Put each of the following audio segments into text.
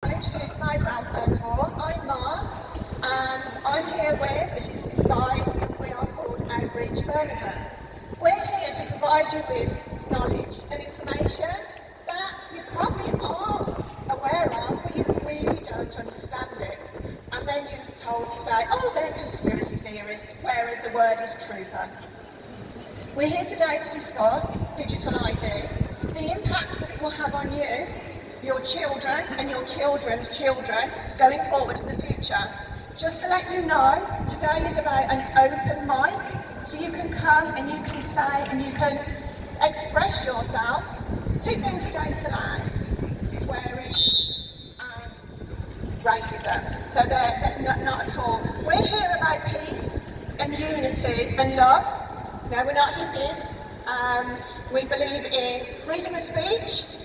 I'll introduce myself first of all. I'm Mark, and I'm here with, as you can see, guys, we are called Outreach Birmingham. We're here to provide you with knowledge and information that you probably are aware of, but you really don't understand it. And then you're told to say, oh, they're conspiracy theorists, whereas the word is truther. We're here today to discuss digital ID, the impact that it will have on you, your children and your children's children going forward in the future. Just to let you know, today is about an open mic, so you can come and you can say and you can express yourself. Two things we don't allow: swearing and racism. So they're not at all. We're here about peace and unity and love. No, we're not hippies. We believe in freedom of speech,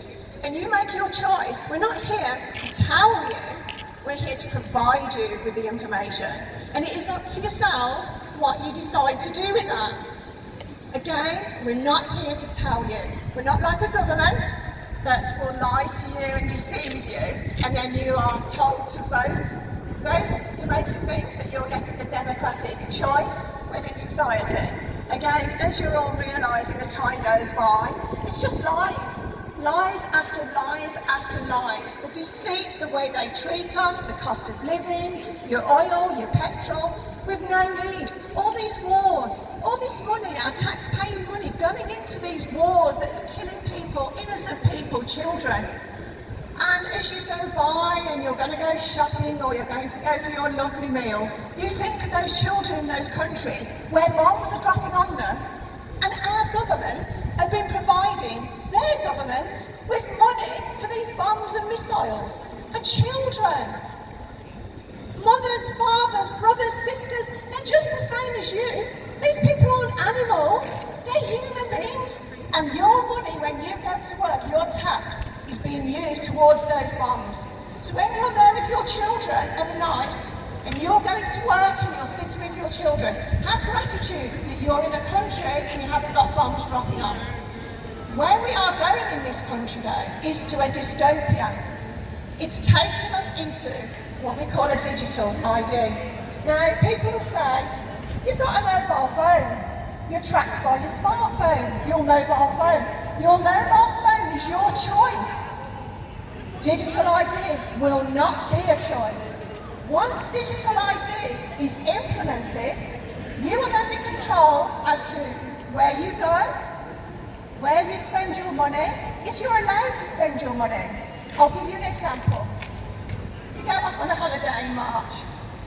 and you make your choice. We're not here to tell you, we're here to provide you with the information. And it is up to yourselves what you decide to do with that. Again, we're not here to tell you. We're not like a government that will lie to you and deceive you, and then you are told to vote to make you think that you're getting a democratic choice within society. Again, as you're all realising as time goes by, it's just lies. Lies after lies after lies. The deceit, the way they treat us, the cost of living, your oil, your petrol, with no need. All these wars, all this money, our tax-paying money, going into these wars that's killing people, innocent people, children. And as you go by and you're going to go shopping or you're going to go to your lovely meal, you think of those children in those countries where bombs are dropping on them, and our governments have been providing their governments with money for these bombs and missiles for children. Mothers, fathers, brothers, sisters, they're just the same as you. These people aren't animals, they're human beings. And your money, when you go to work, your tax is being used towards those bombs. So when you're there with your children of a night, and you're going to work and you're sitting with your children, have gratitude that you're in a country and you haven't got bombs dropping on. Where we are going in this country though, is to a dystopia. It's taken us into what we call a digital ID. Now, people will say, you've got a mobile phone. You're tracked by your smartphone, your mobile phone. Your mobile phone is your choice. Digital ID will not be a choice. Once digital ID is implemented, you will then be controlled as to where you go, where you spend your money, if you're allowed to spend your money. I'll give you an example. You go off on a holiday in March.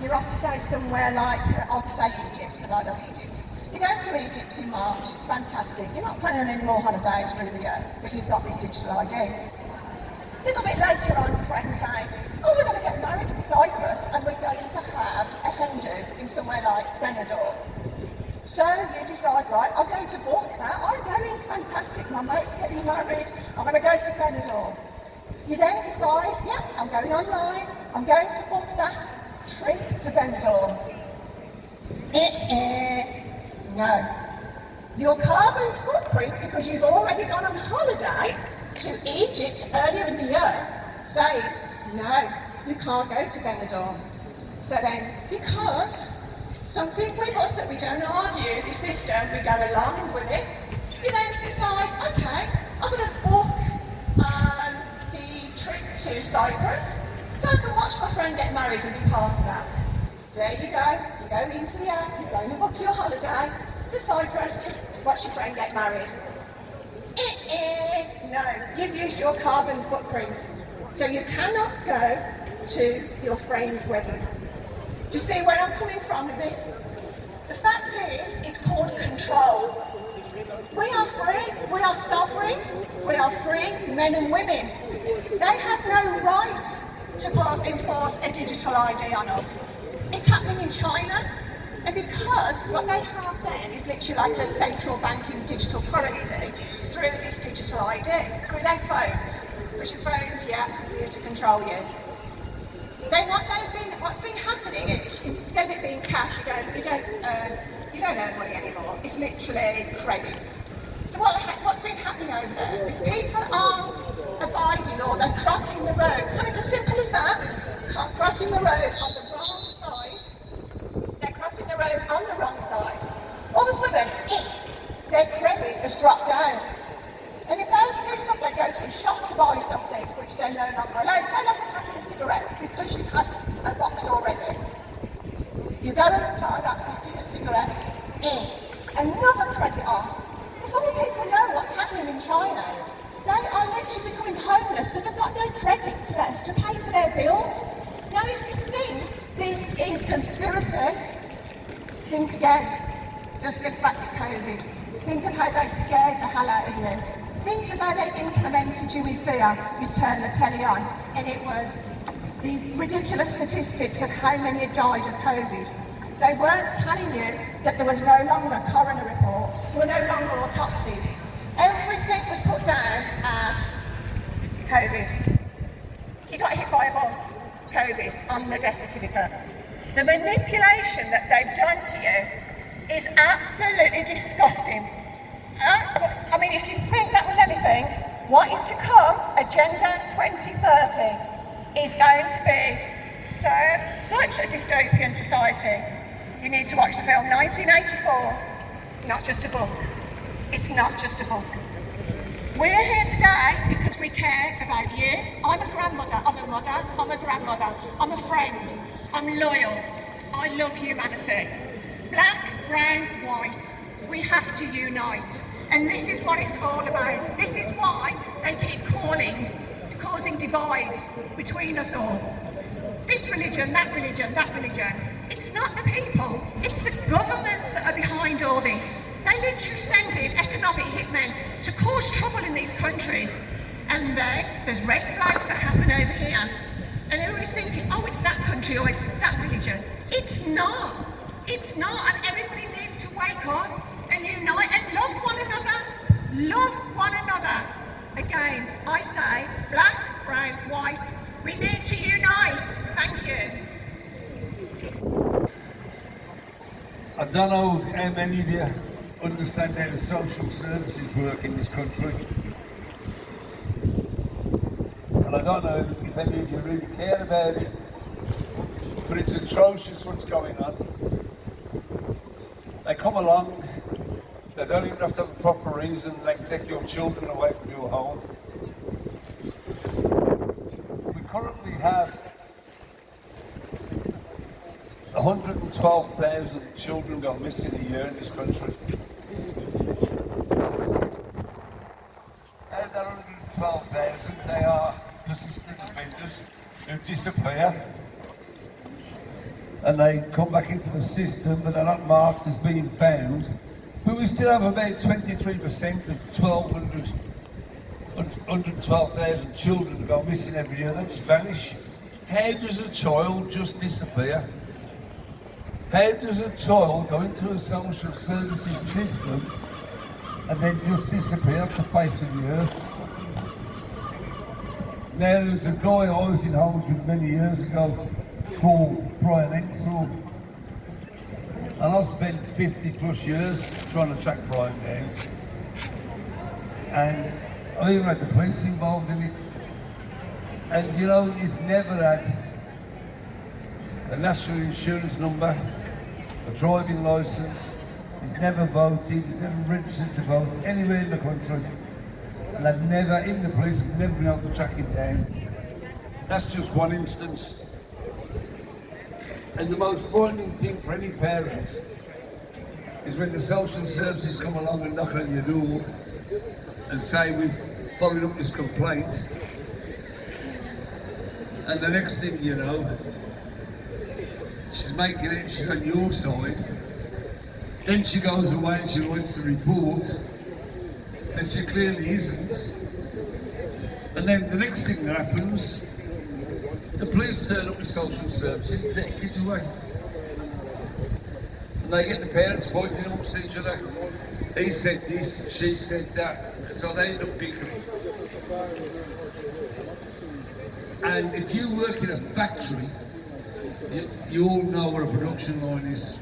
You're off to say somewhere like, I'll say Egypt, because I love Egypt. You go to Egypt in March, fantastic. You're not planning on any more holidays through the year, but you've got this digital ID. A little bit later on, a friend says, oh, we're going to get married in Cyprus and we're going to have a hen do in somewhere like Benidorm. So you decide, right, I'm going to book that. I'm going, fantastic, my mate's getting married, I'm going to go to Benidorm. You then decide, yeah, I'm going online, I'm going to book that trip to Benidorm. No. Your carbon footprint, because you've already gone on holiday to Egypt earlier in the year, says, no, you can't go to Benidorm. So then, because something with us that we don't argue, the system, we go along with it, you then decide, okay, I'm going to book the trip to Cyprus so I can watch my friend get married and be part of that. So there you go into the app, you're going to book your holiday to Cyprus to watch your friend get married. No, you've used your carbon footprint, so you cannot go to your friend's wedding. Do you see where I'm coming from with this? The fact is, it's called control. We are free, we are sovereign, we are free men and women. They have no right to enforce a digital ID on us. It's happening in China, and because what they have then is literally like a central banking digital currency through this digital ID, through their phones, which your phones, used to control you. Then what's been happening is, instead of it being cash, you don't earn money anymore. It's literally credits. So what's been happening over there is people aren't abiding or they're crossing the road. Something as simple as that, crossing the road on the wrong side. They're crossing the road on the wrong side. All of a sudden, their credit has dropped down. And if they do something, they go to a shop to buy something, which they're no longer allowed. So like a packet of cigarettes, because you've had a box already. You go and apply that packet of cigarettes in. Another credit off. Before people know what's happening in China, they are literally becoming homeless because they've got no credits left to pay for their bills. Now if you think this is conspiracy, think again. Just look back to COVID. Think of how they scared the hell out of you. Think of how they implemented you with fear. You turn the telly on and it was these ridiculous statistics of how many had died of COVID. They weren't telling you that there was no longer coroner reports, there were no longer autopsies. Everything was put down as COVID. You got hit by a bus, COVID, on the death certificate. The manipulation that they've done to you is absolutely disgusting. I mean, if you think that was anything, what is to come, Agenda 2030, is going to be such a dystopian society. You need to watch the film 1984. It's not just a book. It's not just a book. We're here today because we care about you. I'm a grandmother, I'm a mother, I'm a grandmother, I'm a friend, I'm loyal. I love humanity. Black, brown, white. We have to unite. And this is what it's all about. This is why they keep causing divides between us all. This religion, that religion, that religion. It's not the people, it's the governments that are behind all this. They literally send in economic hitmen to cause trouble in these countries. And then there's red flags that happen over here. And everybody's thinking, oh, it's that country or it's that religion. It's not. It's not. And everybody needs to wake up and unite and love one another. Love one another. Again, I say, black, brown, white, we need to unite. Thank you. I don't know how many of you understand how the social services work in this country. And I don't know if any of you really care about it, but it's atrocious what's going on. They come along, they don't even have to have a proper reason, they can take your children away from your home. We currently have 112,000 children go missing a year in this country. Out of that 112,000, they are persistent offenders who disappear and they come back into the system but they're not marked as being found. But we still have about 23% of 112,000 children go missing every year. They just vanish. How does a child just disappear? How does a child go into a social services system and then just disappear off the face of the earth? Now there's a guy I was in homes with many years ago called Brian Ensel, and I've spent 50 plus years trying to track Brian down. And I even had the police involved in it. And you know, he's never had a national insurance number, a driving licence, he's never voted, he's never registered to vote anywhere in the country. And I've never, in the police, have never been able to track him down. That's just one instance. And the most frightening thing for any parent is when the social services come along and knock on your door and say, we've followed up this complaint. And the next thing you know, she's making it, she's on your side. Then she goes away and she writes the report, and she clearly isn't. And then the next thing that happens, the police turn up with social services and take kids away. And they get the parents fighting amongst each other. He said this, she said that, and so they end up bickering. And if you work in a factory, you all know what a production line is.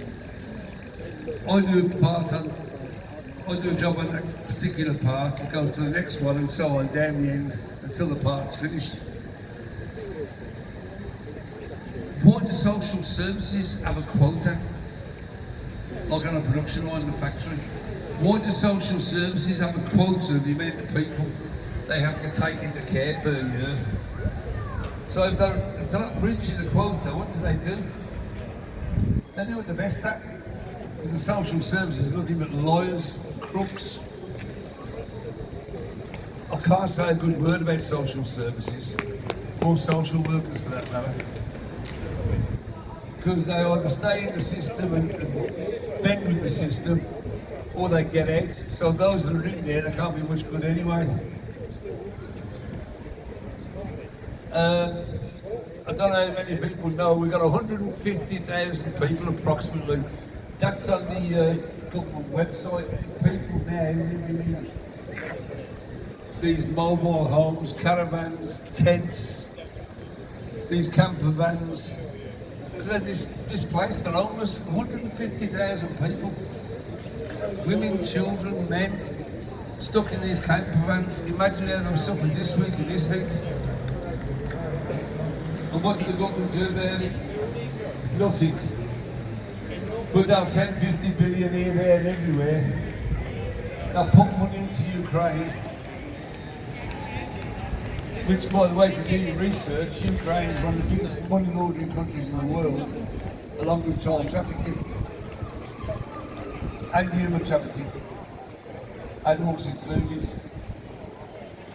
I do part on I do a job on that particular part, it goes to the next one and so on down the end until the part's finished. Why do social services have a quota? Like on a production line in the factory. Why do social services have a quota of the amount of people they have to take into care per year? So if they're not reaching the quota, what do? They do it the best at. Because the social services are nothing but lawyers, crooks. I can't say a good word about social services, or social workers for that matter. Because they either stay in the system and bend with the system, or they get out. So those that are in there, they can't be much good anyway. I don't know how many people know, we've got 150,000 people approximately. That's on the government website. People now living in these mobile homes, caravans, tents, these camper vans. Because they're displaced and homeless. 150,000 people. Women, children, men, stuck in these camper vans. Imagine how they're suffering this week in this heat. And what do the government do there? Nothing. Put down 10, 50 billion here, there and everywhere. They'll put money into Ukraine. Which, by the way, if you do your research, Ukraine is one of the biggest money laundering countries in the world, along with child trafficking. And human trafficking. Animals included.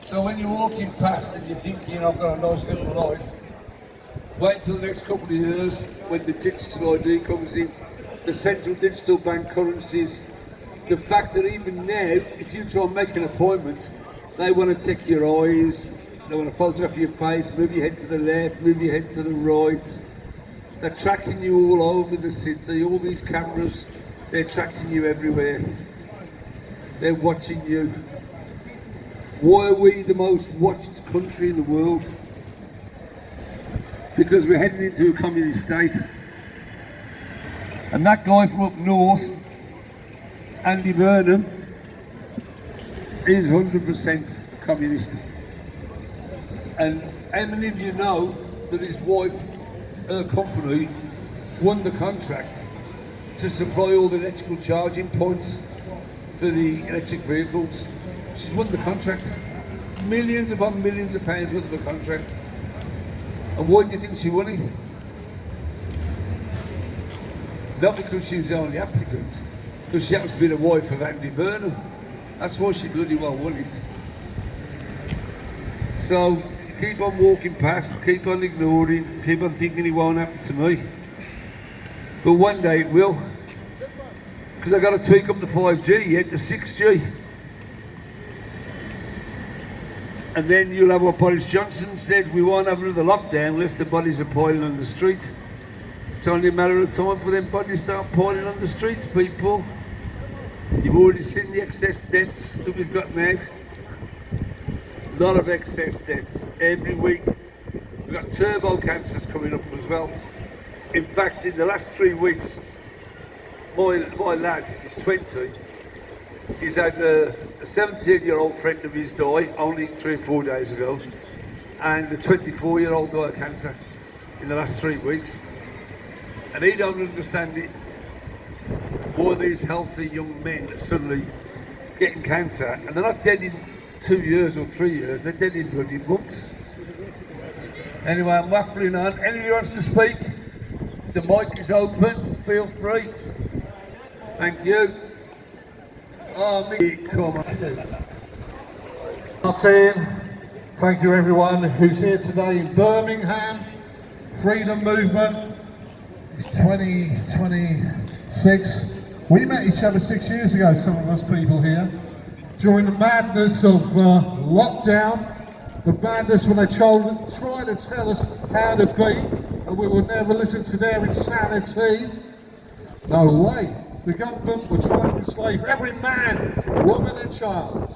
So when you're walking past and you're thinking, I've got a nice little life, wait till the next couple of years when the digital ID comes in, the central digital bank currencies, the fact that even now, if you try and make an appointment, they want to check your eyes, they want to photograph your face, move your head to the left, move your head to the right. They're tracking you all over the city, all these cameras, they're tracking you everywhere. They're watching you. Why are we the most watched country in the world? Because we're heading into a communist state. And that guy from up north, Andy Burnham, is 100% communist. And how many of you know that his wife, her company, won the contract to supply all the electrical charging points for the electric vehicles? She's won the contract. Millions upon millions of pounds worth of the contract. And why do you think she won it? Not because she was the only applicant, because she happens to be the wife of Andy Burnham. That's why she bloody well won it. So keep on walking past, keep on ignoring, keep on thinking it won't happen to me. But one day it will. Because I've got to tweak up the 5G yet to 6G. And then you'll have what Boris Johnson said, we won't have another lockdown unless the bodies are piling on the street. It's only a matter of time for them bodies to start piling on the streets, people. You've already seen the excess deaths that we've got now. A lot of excess deaths every week. We've got turbo cancers coming up as well. In fact, in the last 3 weeks, my lad is 20. He's had a 17-year-old friend of his die only 3 or 4 days ago, and a 24-year-old died of cancer in the last 3 weeks. And he don't understand it. Why these healthy young men are suddenly getting cancer, and they're not dead in 2 years or 3 years, they're dead in bloody months. Anyway, I'm waffling on. Anybody who wants to speak? The mic is open, feel free. Thank you. Oh, me, come on. Martin, thank you everyone who's here today in Birmingham. Freedom Movement. It's 2026. We met each other 6 years ago, some of us people here, during the madness of lockdown. The madness when they tried to tell us how to be, and we would never listen to their insanity. No way. The government were trying to enslave every man, woman and child.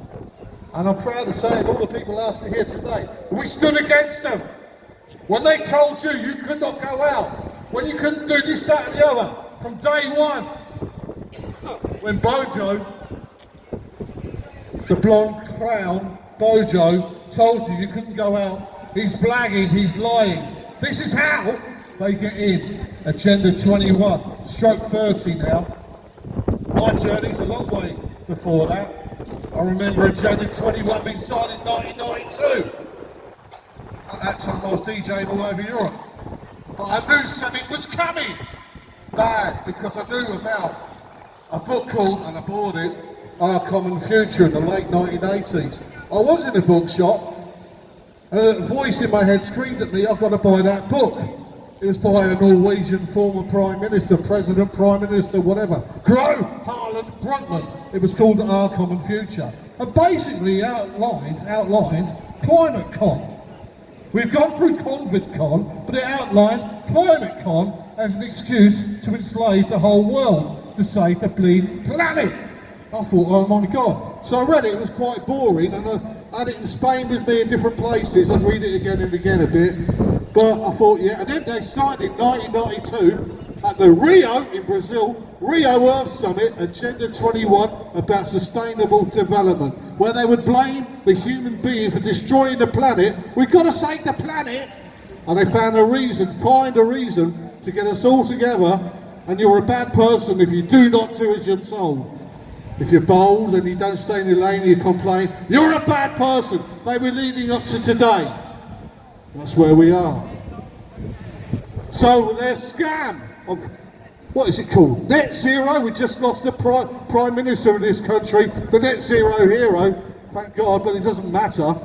And I'm proud to say, and all the people out here today, we stood against them. When they told you you could not go out, when you couldn't do this, that and the other, from day one. When Bojo the blonde clown, Bojo, told you couldn't go out. He's blagging, he's lying. This is how they get in. Agenda 21, stroke 30 now. My journey's a long way before that. I remember Agenda 21 being signed in 1992. At that time I was DJing all over Europe. But I knew something was coming. Bad, because I knew about a book called, and I bought it, Our Common Future in the late 1980s. I was in a bookshop, and a voice in my head screamed at me, I've got to buy that book. It was by a Norwegian former Prime Minister, President, Prime Minister, whatever. Gro Harlem Brundtland. It was called Our Common Future. And basically outlined Climate Con. We've gone through Convid Con, but it outlined Climate Con as an excuse to enslave the whole world, to save the bleeding planet. I thought, oh my God. So I read it, it was quite boring, and I had it in Spain with me in different places. I'd read it again and again a bit. But I thought, yeah, and then they signed in 1992 at the Rio in Brazil, Rio Earth Summit, Agenda 21 about sustainable development, where they would blame the human being for destroying the planet. We've got to save the planet. And they found find a reason to get us all together, and you're a bad person if you do not do as you're told. If you're bold and you don't stay in your lane and you complain, you're a bad person. They were leading up to today. That's where we are. So their scam of, what is it called? Net zero. We just lost the Prime Minister of this country, the net zero hero. Thank God, but it doesn't matter.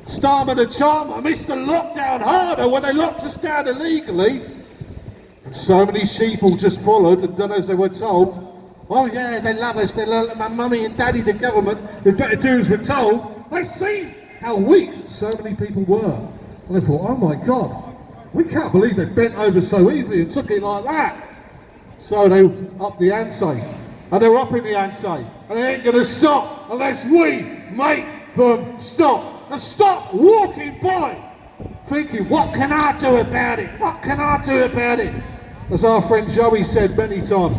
Starmer the Charmer missed the lockdown harder when they locked us down illegally. And so many sheeple just followed and done as they were told. Oh yeah, they love us, they love my mummy and daddy, the government. We better do as we're told. They see how weak so many people were. And I thought, oh my God, we can't believe they bent over so easily and took it like that. So they upped the ante. And they're upping the ante. And they ain't gonna stop unless we make them stop. And stop walking by thinking, what can I do about it? What can I do about it? As our friend Joey said many times,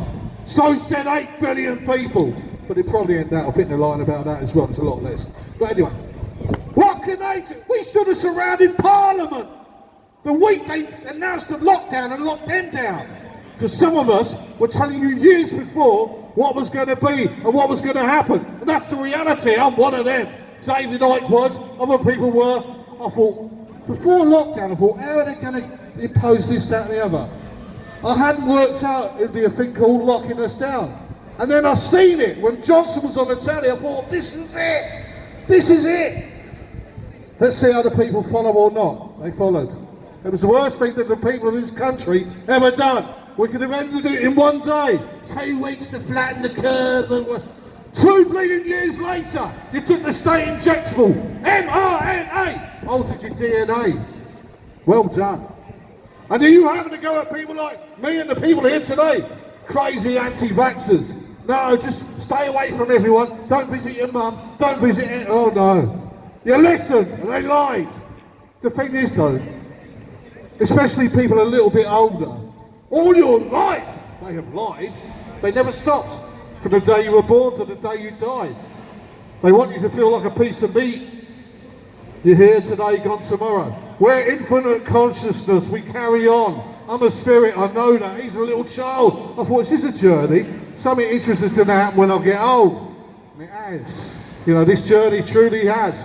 so said 8 billion people. But it probably ended up in the line about that as well, it's a lot less. But anyway, what can they do? We should have surrounded Parliament the week they announced the lockdown and locked them down. Because some of us were telling you years before what was going to be and what was going to happen. And that's the reality. I'm one of them. David Icke was, other people were. I thought, before lockdown, I thought, how are they going to impose this, that and the other? I hadn't worked out it'd be a thing called locking us down. And then I seen it when Johnson was on the telly. I thought, this is it. This is it. Let's see how the people follow or not. They followed. It was the worst thing that the people of this country ever done. We could have ended it in one day. 2 weeks to flatten the curve. 2 bleeding years later, you took the state injectable, mRNA, altered your DNA. Well done. And are you having to go at people like me and the people here today? Crazy anti-vaxxers. No, just stay away from everyone. Don't visit your mum. Don't visit it. Oh no. You listened and they lied. The thing is though, especially people a little bit older, all your life they have lied. They never stopped. From the day you were born to the day you died. They want you to feel like a piece of meat. You're here today, gone tomorrow. We're infinite consciousness, we carry on. I'm a spirit, I know that. He's a little child. I thought, is this a journey? Something interesting to happen when I get old. And it has. You know, this journey truly has.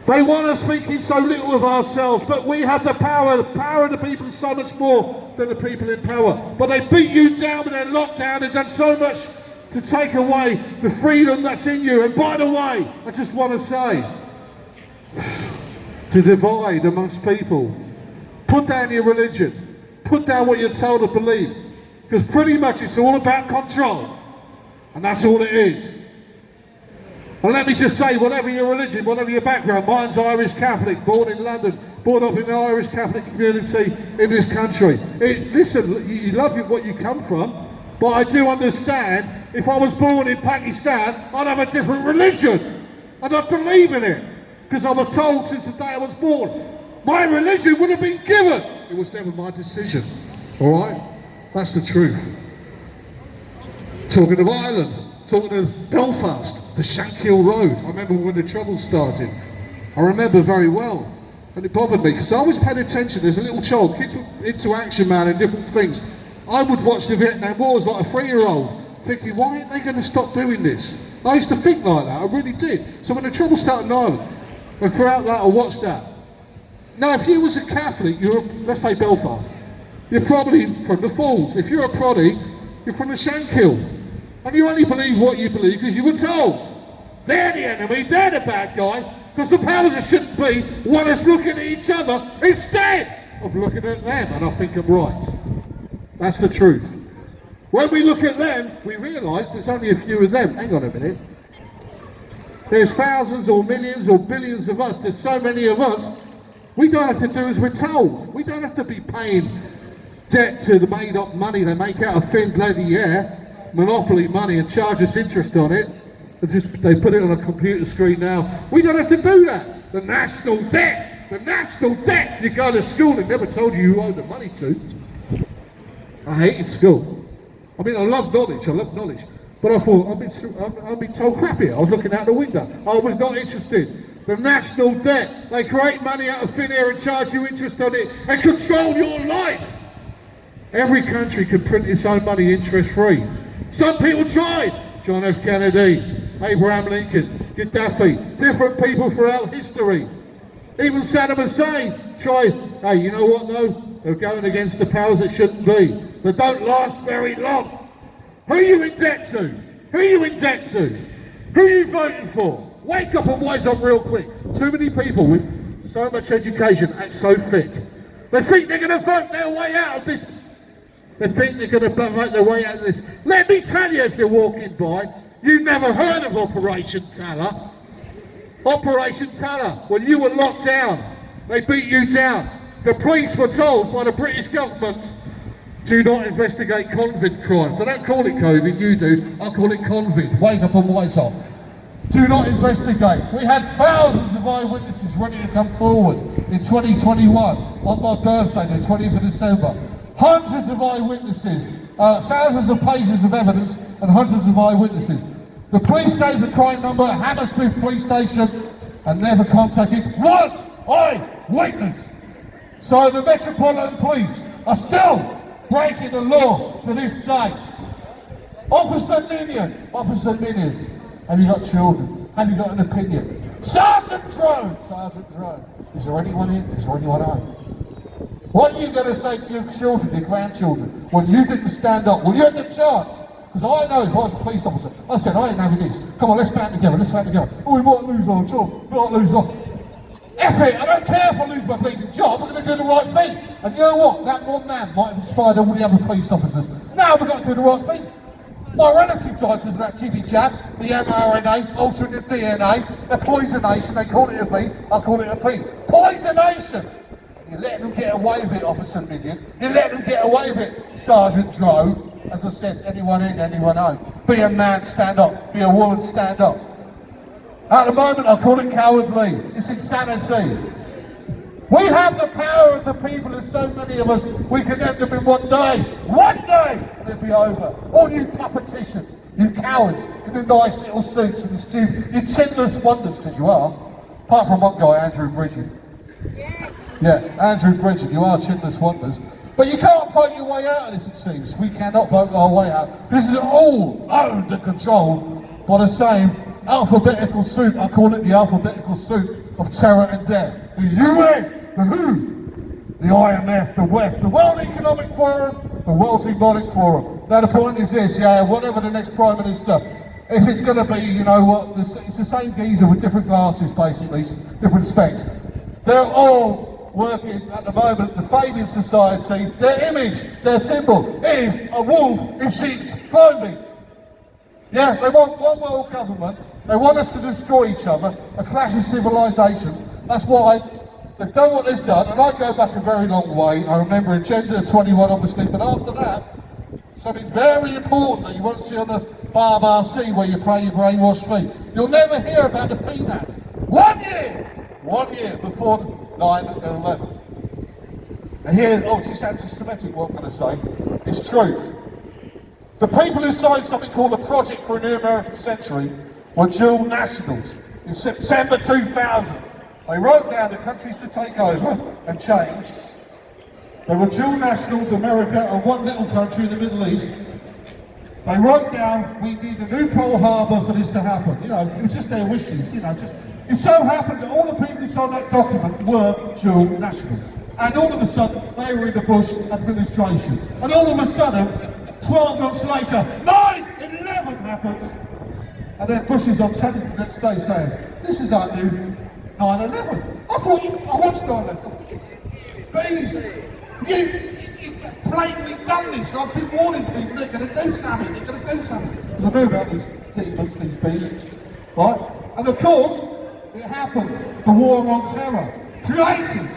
They want us speaking so little of ourselves, but we have the power. The power of the people is so much more than the people in power. But they beat you down with their lockdown and done so much to take away the freedom that's in you. And by the way, I just want to say, to divide amongst people. Put down your religion. Put down what you're told to believe. Because pretty much it's all about control. And that's all it is. And let me just say, whatever your religion, whatever your background, mine's Irish Catholic, born in London, brought up in the Irish Catholic community in this country. Listen, you love what you come from, but I do understand, if I was born in Pakistan, I'd have a different religion. And I'd believe in it, because I was told since the day I was born. My religion would have been given. It was never my decision, all right? That's the truth. Talking of Ireland, talking of Belfast, the Shankill Road. I remember when the Troubles started. I remember very well. And it bothered me, because I always paid attention as a little child. Kids were into Action Man and different things. I would watch the Vietnam Wars like a 3-year-old, thinking, why aren't they going to stop doing this? I used to think like that, I really did. So when the Troubles started in Ireland, and throughout that I watched that. Now if you was a Catholic, you're, let's say Belfast, you're probably from the Falls. If you're a proddy, you're from the Shankill. And you only believe what you believe because you were told. They're the enemy, they're the bad guy, because the powers that shouldn't be want us looking at each other instead of looking at them. And I think I'm right. That's the truth. When we look at them, we realise there's only a few of them. Hang on a minute. There's thousands or millions or billions of us. There's so many of us. We don't have to do as we're told. We don't have to be paying debt to the made-up money they make out of thin bloody air, monopoly money, and charge us interest on it. They put it on a computer screen now. We don't have to do that. The national debt. The national debt. You go to school and never told you who owed the money to. I hated school. I mean, I love knowledge. But I thought, I've been told crap here. I was looking out the window. I was not interested. The national debt. They create money out of thin air and charge you interest on it and control your life. Every country can print its own money interest free. Some people tried. John F. Kennedy, Abraham Lincoln, Gaddafi, different people throughout history. Even Saddam Hussein tried. Hey, you know what though? They're going against the powers that shouldn't be. They don't last very long. Who are you in debt to? Who are you in debt to? Who are you voting for? Wake up and wise up real quick. Too many people with so much education act so thick. They think they're going to vote their way out of this. They think they're going to vote their way out of this. Let me tell you, if you're walking by, you never heard of Operation Tallow. Operation Tallow, when you were locked down, they beat you down. The police were told by the British government, do not investigate convict crimes. I don't call it COVID, you do. I call it convict. Wake up and wise up. Do not investigate. We had thousands of eyewitnesses ready to come forward in 2021 on my birthday, the 20th of December. Hundreds of eyewitnesses, thousands of pages of evidence and hundreds of eyewitnesses. The police gave the crime number at Hammersmith Police Station and never contacted one eyewitness. So the Metropolitan Police are still breaking the law to this day. Officer Minion, have you got children? Have you got an opinion? Sergeant Drone, is there anyone in? Is there anyone out? What are you going to say to your children, your grandchildren, when you didn't stand up? Well, you had the chance. Because I know if I was a police officer, I said, I ain't having this. Come on, let's stand together. Oh, we might lose our job. We might lose our... F it, I don't care if I lose my bleeding job. I'm going to do the right thing. And you know what? That one man might have inspired all the other police officers. Now we've got to do the right thing. My relative died because of that jibby jab, the mRNA, altering the DNA, the poisonation. They call it a V, I call it a P. Poisonation! You let them get away with it, Officer Minion. You let them get away with it, Sergeant Droe. As I said, anyone in, anyone out. Be a man, stand up. Be a woman, stand up. At the moment, I call it cowardly. It's insanity. We have the power of the people, and so many of us, we can end them in one day. One day, and it'll be over. All you puppeticians, you cowards, in the nice little suits and the stupid, you chinless wonders, because you are. Apart from one guy, Andrew Bridget. Yes. Yeah, Andrew Bridget, you are chinless wonders. But you can't vote your way out of this, it seems. We cannot vote our way out. This is all owned and controlled by the same alphabetical soup. I call it the alphabetical soup of terror and death. The UN, the WHO, the IMF, the WEF, the World Economic Forum, the World Economic Forum. Now the point is this, yeah, whatever the next Prime Minister, if it's going to be, you know what, it's the same geezer with different glasses basically, different specs. They're all working at the moment, the Fabian Society, their image, their symbol is a wolf in sheep's clothing. Yeah, they want one world government, they want us to destroy each other, a clash of civilisations. That's why they've done what they've done, and I go back a very long way. I remember Agenda 21 obviously, but after that, something very important that you won't see on the BBC where you pray your brainwashed feet. You'll never hear about the PNAP. 1 year before 9/11. And here, oh, it's just anti-Semitic what I'm going to say. It's truth. The people who signed something called the Project for a New American Century were dual nationals. In September 2000, they wrote down the countries to take over and change. They were dual nationals, America and one little country in the Middle East. They wrote down, we need a new Pearl Harbor for this to happen. You know, it was just their wishes, you know. It so happened that all the people who signed that document were dual nationals. And all of a sudden, they were in the Bush administration. And all of a sudden, 12 months later, 9/11 happens. And then Bush is on television the next day saying, this is our new 9/11. I watched 9/11. Bees, you blatantly done this. I've been warning people they're going to do something, Because I know about these demons, these beasts, right? And of course, it happened. The war on terror. Created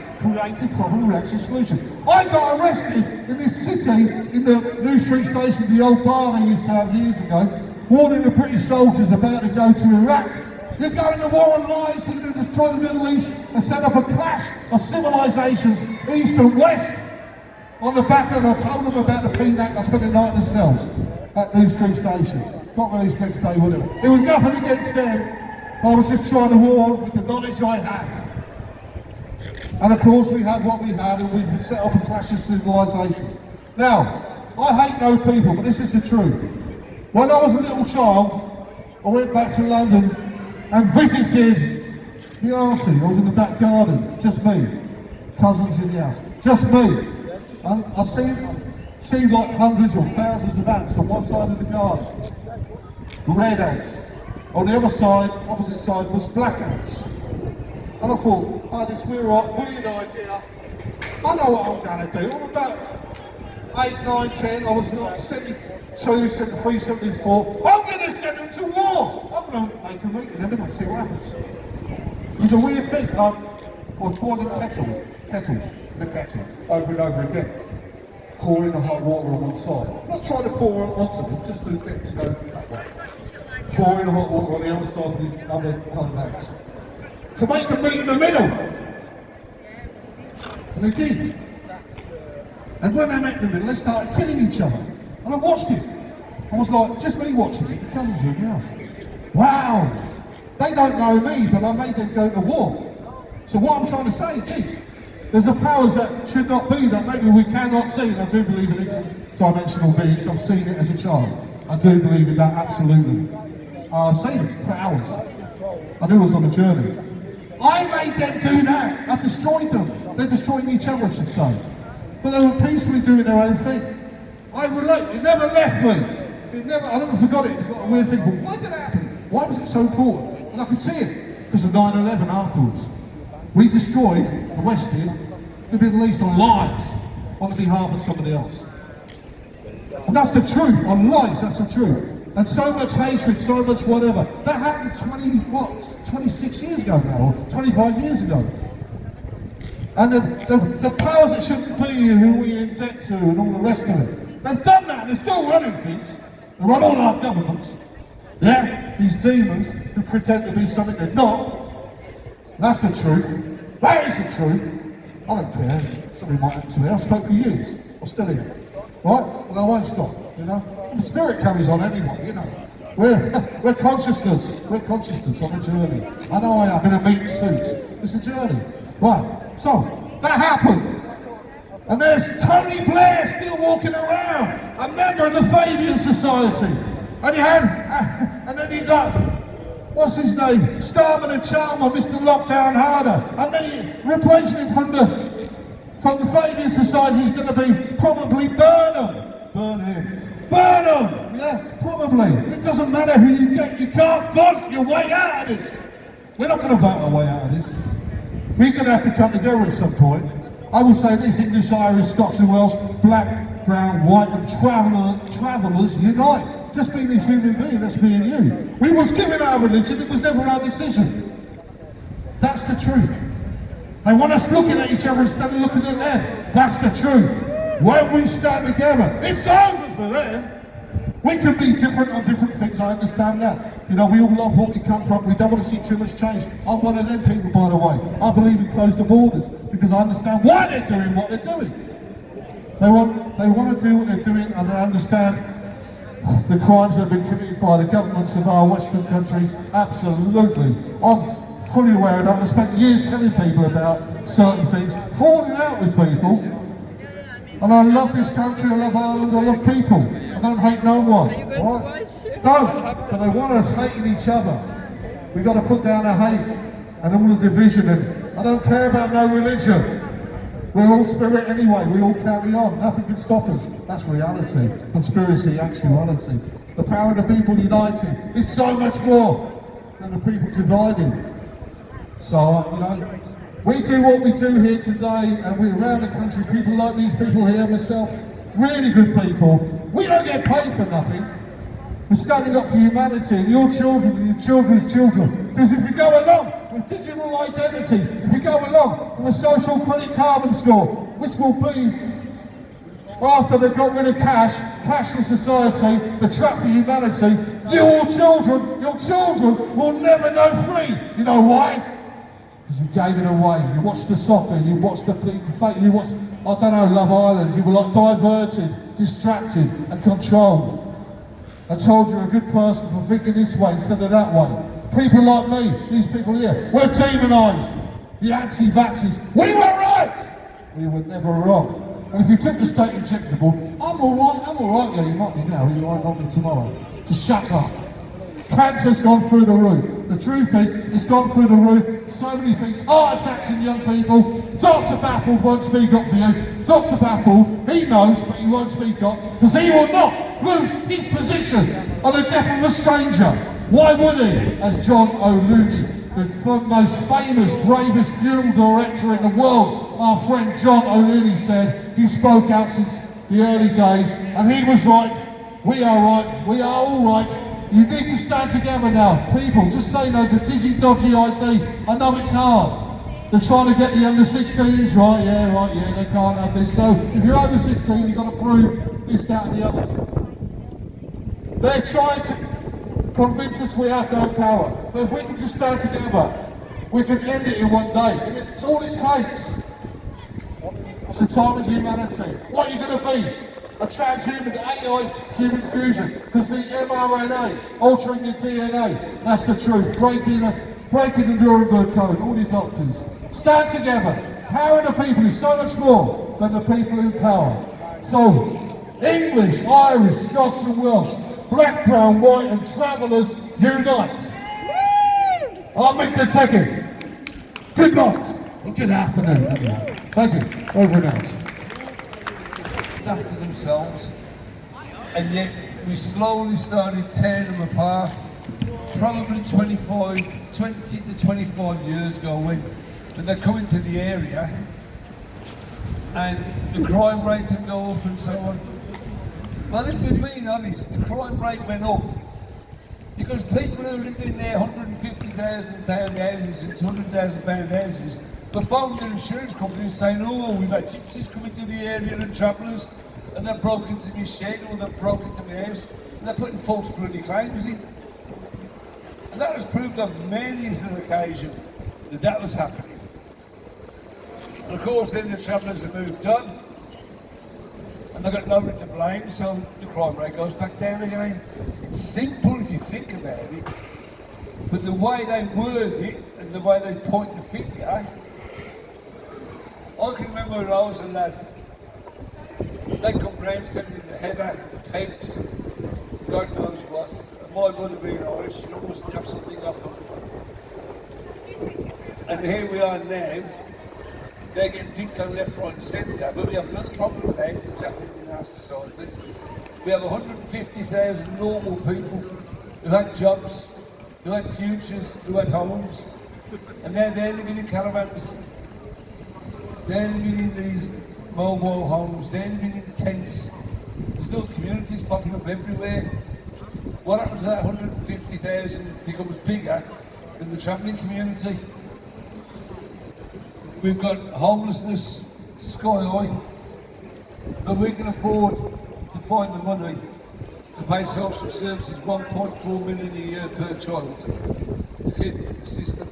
problem, reaction, solution. I got arrested in this city, in the New Street Station, the old bar they used to have years ago, warning the British soldiers about to go to Iraq. You're going to war on lies, you're going to destroy the Middle East and set up a clash of civilizations, East and West. On the back end, I told them about the PNAC. I spent the night in the cells at New Street Station. Got released next day, whatever. It was nothing against them. I was just trying to war with the knowledge I had. And of course we had what we had, and we set up a clash of civilizations. Now, I hate no people, but this is the truth. When I was a little child, I went back to London and visited the RC. I was in the back garden, just me. Cousins in the house, just me. And I see like hundreds or thousands of ants on one side of the garden. Red ants. On the other side, opposite side, was black ants. And I thought, oh, this weird idea. I know what I'm going to do. I'm about 8, 9, 10. I was like 72, 73, 74. I'm going to send them to war. I'm going to make a meeting with them and see what happens. It was a weird thing. I was boiling kettles, over and over again. Pouring the hot water on one side. Not trying to pour it onto them, just do bits, you know, that way. Pouring the hot water on the other side of the other contacts. To make them meet in the middle. And they did. And when they met in the middle, they started killing each other. And I watched it. I was like, just me watching it, it comes with me. Wow! They don't know me, but I made them go to war. So what I'm trying to say is, there's a powers that should not be, that maybe we cannot see. And I do believe in interdimensional beings. I've seen it as a child. I do believe in that, absolutely. I've seen it for hours. I knew I was on a journey. I made them do that. I destroyed them. They're destroying each other, I should say. But they were peacefully doing their own thing. I relate. It never left me. I never forgot it. It's like a weird thing. But why did it happen? Why was it so important? And I could see it. Because of 9/11 afterwards. We destroyed, the West did, the Middle East on lies on behalf of somebody else. And that's the truth. On lies, that's the truth. And so much hatred, so much whatever. That happened 26 years ago now, or 25 years ago. And the powers that shouldn't be here, who we in debt to, and all the rest of it, they've done that, and they're still running things. They run all our governments. Yeah, these demons who pretend to be something they're not. That's the truth. That is the truth. I don't care. Somebody might happen to me. I've spoke for years. I'm still here. Right? And I won't stop, you know? The spirit carries on anyway, you know. We're consciousness. We're consciousness on a journey. I know I am in a meat suit. It's a journey. Right. So, that happened. And there's Tony Blair still walking around, a member of the Fabian Society. And you had, and then you got, what's his name? Starman and Chalmer, Mr. Lockdown Harder. And then replacing him from the Fabian Society is going to be probably Burnham. Burn him. Burnham! Yeah, probably. It doesn't matter who you get. You can't vote your way out of this. We're not going to vote our way out of this. We're going to have to come together at some point. I will say this: English, Irish, Scots and Welsh, black, brown, white and travellers unite. Just being a human being, that's being you. We was given our religion, it was never our decision. That's the truth. They want us looking at each other instead of looking at them. That's the truth. When we stand together, it's over for them. We can be different on different things, I understand that. You know, we all love what we come from, we don't want to see too much change. I'm one of them people, by the way. I believe in close the borders, because I understand why they're doing what they're doing. They want to do what they're doing, and I understand the crimes that have been committed by the governments of our Western countries? Absolutely. I'm fully aware of that. I've spent years telling people about certain things, falling out with people. And I love this country, I love Ireland, I love people. I don't hate no one. Right? Don't, but they want us hating each other. We've got to put down the hate and all the division. And I don't care about no religion. We're all spirit anyway, we all carry on. Nothing can stop us. That's reality. Conspiracy, actuality. The power of the people united is so much more than the people divided. So, you know, we do what we do here today, and we're around the country, people like these people here, myself, really good people. We don't get paid for nothing. We're standing up for humanity and your children and your children's children. Because if you go along with digital identity, if you go along with a social credit carbon score, which will be, after they've got rid of cash, cashless society, the trap for humanity, your children will never know free. You know why? Because you gave it away. You watched the soccer, you watched the fake, you watched, I don't know, Love Island. You were like diverted, distracted and controlled. I told you a good person for thinking this way instead of that way. People like me, these people here, we're demonised. The anti-vaxxers, we were right! We were never wrong. And if you took the state injectable, I'm alright, yeah, you might be now, you might not be tomorrow. Just shut up. Cancer's gone through the roof. The truth is, it's gone through the roof. So many things, heart attacks in young people. Dr. Baffled won't speak up for you. Dr. Baffled, he knows, but he won't speak up, because he will not lose his position on the death of a stranger. Why would he? As John O'Looney, the most famous, bravest funeral director in the world, our friend John O'Looney said, he spoke out since the early days, and he was right. We are right. We are all right. You need to stand together now. People, just say no to dodgy ID. I know it's hard. They're trying to get the under 16s, right, yeah, they can't have this. So, if you're over 16, you've got to prove this, that and the other. They're trying to convince us we have no power. But if we can just stand together, we can end it in one day. And it's all it takes. It's the time of humanity. What are you going to be? A transhuman AI human fusion, because the mRNA altering your DNA, that's the truth. Breaking the Nuremberg Code, all your doctors. Stand together. Power of the people is so much more than the people in power. So, English, Irish, Scots and Welsh, black, brown, white and travellers, unite. I'm Mick the Techie. Good night and good afternoon. Thank you. Over and out. After themselves, and yet we slowly started tearing them apart. Probably 20 to 25 years ago when they come into the area and the crime rate would go up and so on. Well, if we're being honest, the crime rate went up because people who lived in their £150,000 houses and £200,000 houses were phoning their insurance companies saying, oh, we've had gypsies come into the area and travellers, and they've broken into my shed or they've broken into my house, and they're putting false bloody claims in. And that was proved on many an occasion that that was happening. And of course then the travellers have moved on, and they've got nobody to blame, so the crime rate goes back down again. It's simple if you think about it, but the way they word it and the way they point the finger, I can remember when I was a lad, they come round sending the header, the pegs, God knows what. And my mother being Irish, she always have something off them. And here we are now, they're getting picked on left, right and centre, but we have another problem now that's happening in our society. We have 150,000 normal people who had jobs, who had futures, who had homes, and now they're living in caravans. They're living in these mobile homes, they're living in tents. There's little communities popping up everywhere. What happens to that 150,000 becomes bigger than the travelling community? We've got homelessness sky high, but we can afford to find the money to pay social services 1.4 million a year per child to keep the system.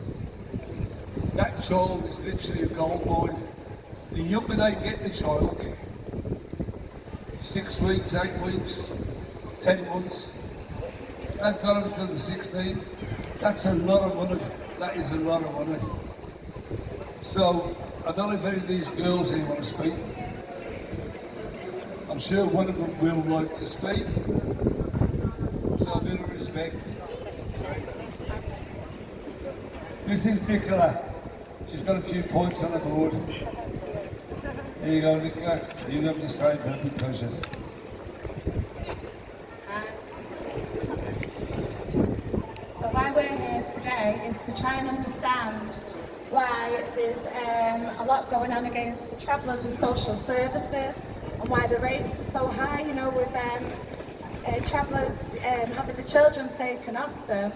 That child is literally a gold mine. The younger they get the child, 6 weeks, 8 weeks, 10 months. They've got them until the 16th. That's a lot of money. That is a lot of money. So, I don't know if any of these girls here want to speak. I'm sure one of them will like to speak. So, a bit of respect. This is Nicola. She's got a few points on the board. Here you go, Nicola. You have to say, happy pleasure. So why we're here today is to try and understand why there's a lot going on against the travellers with social services and why the rates are so high, you know, with travellers having the children taken off them.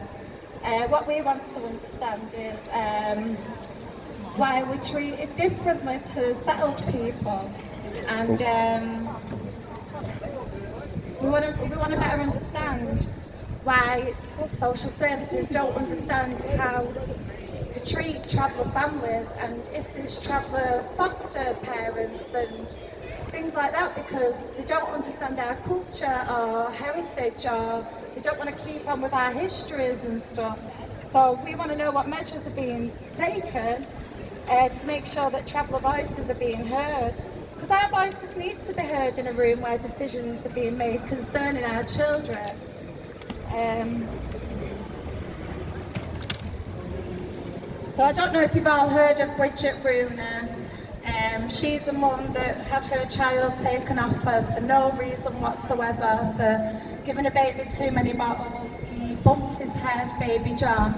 What we want to understand is why we treat it differently to settled people, and we want to better understand why social services don't understand how to treat traveller families, and if there's traveller foster parents and things like that, because they don't understand our culture or heritage, or they don't want to keep on with our histories and stuff. So we want to know what measures are being taken to make sure that traveller voices are being heard. Because our voices need to be heard in a room where decisions are being made concerning our children. So I don't know if you've all heard of Bridget Bruner. She's the mum that had her child taken off her for no reason whatsoever, for giving a baby too many bottles. He bumped his head, baby John.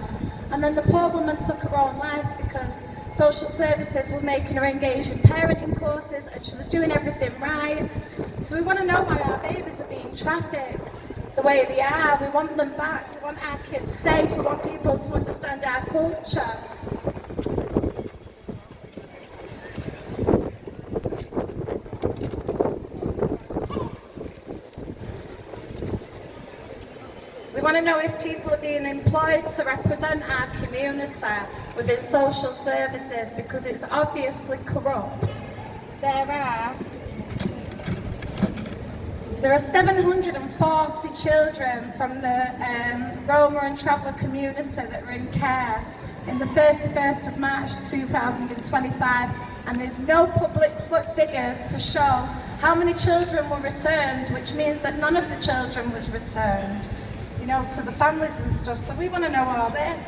And then the poor woman took her own life because social services were making her engage in parenting courses and she was doing everything right. So we want to know why our babies are being trafficked the way they are. We want them back. We want our kids safe. We want people to understand our culture. We want to know if people are being employed to represent our community within social services, because it's obviously corrupt. There are 740 children from the Roma and traveller community that are in care in the 31st of March 2025, and there's no public figures to show how many children were returned, which means that none of the children was returned, you know, to the families and stuff. So we want to know all this.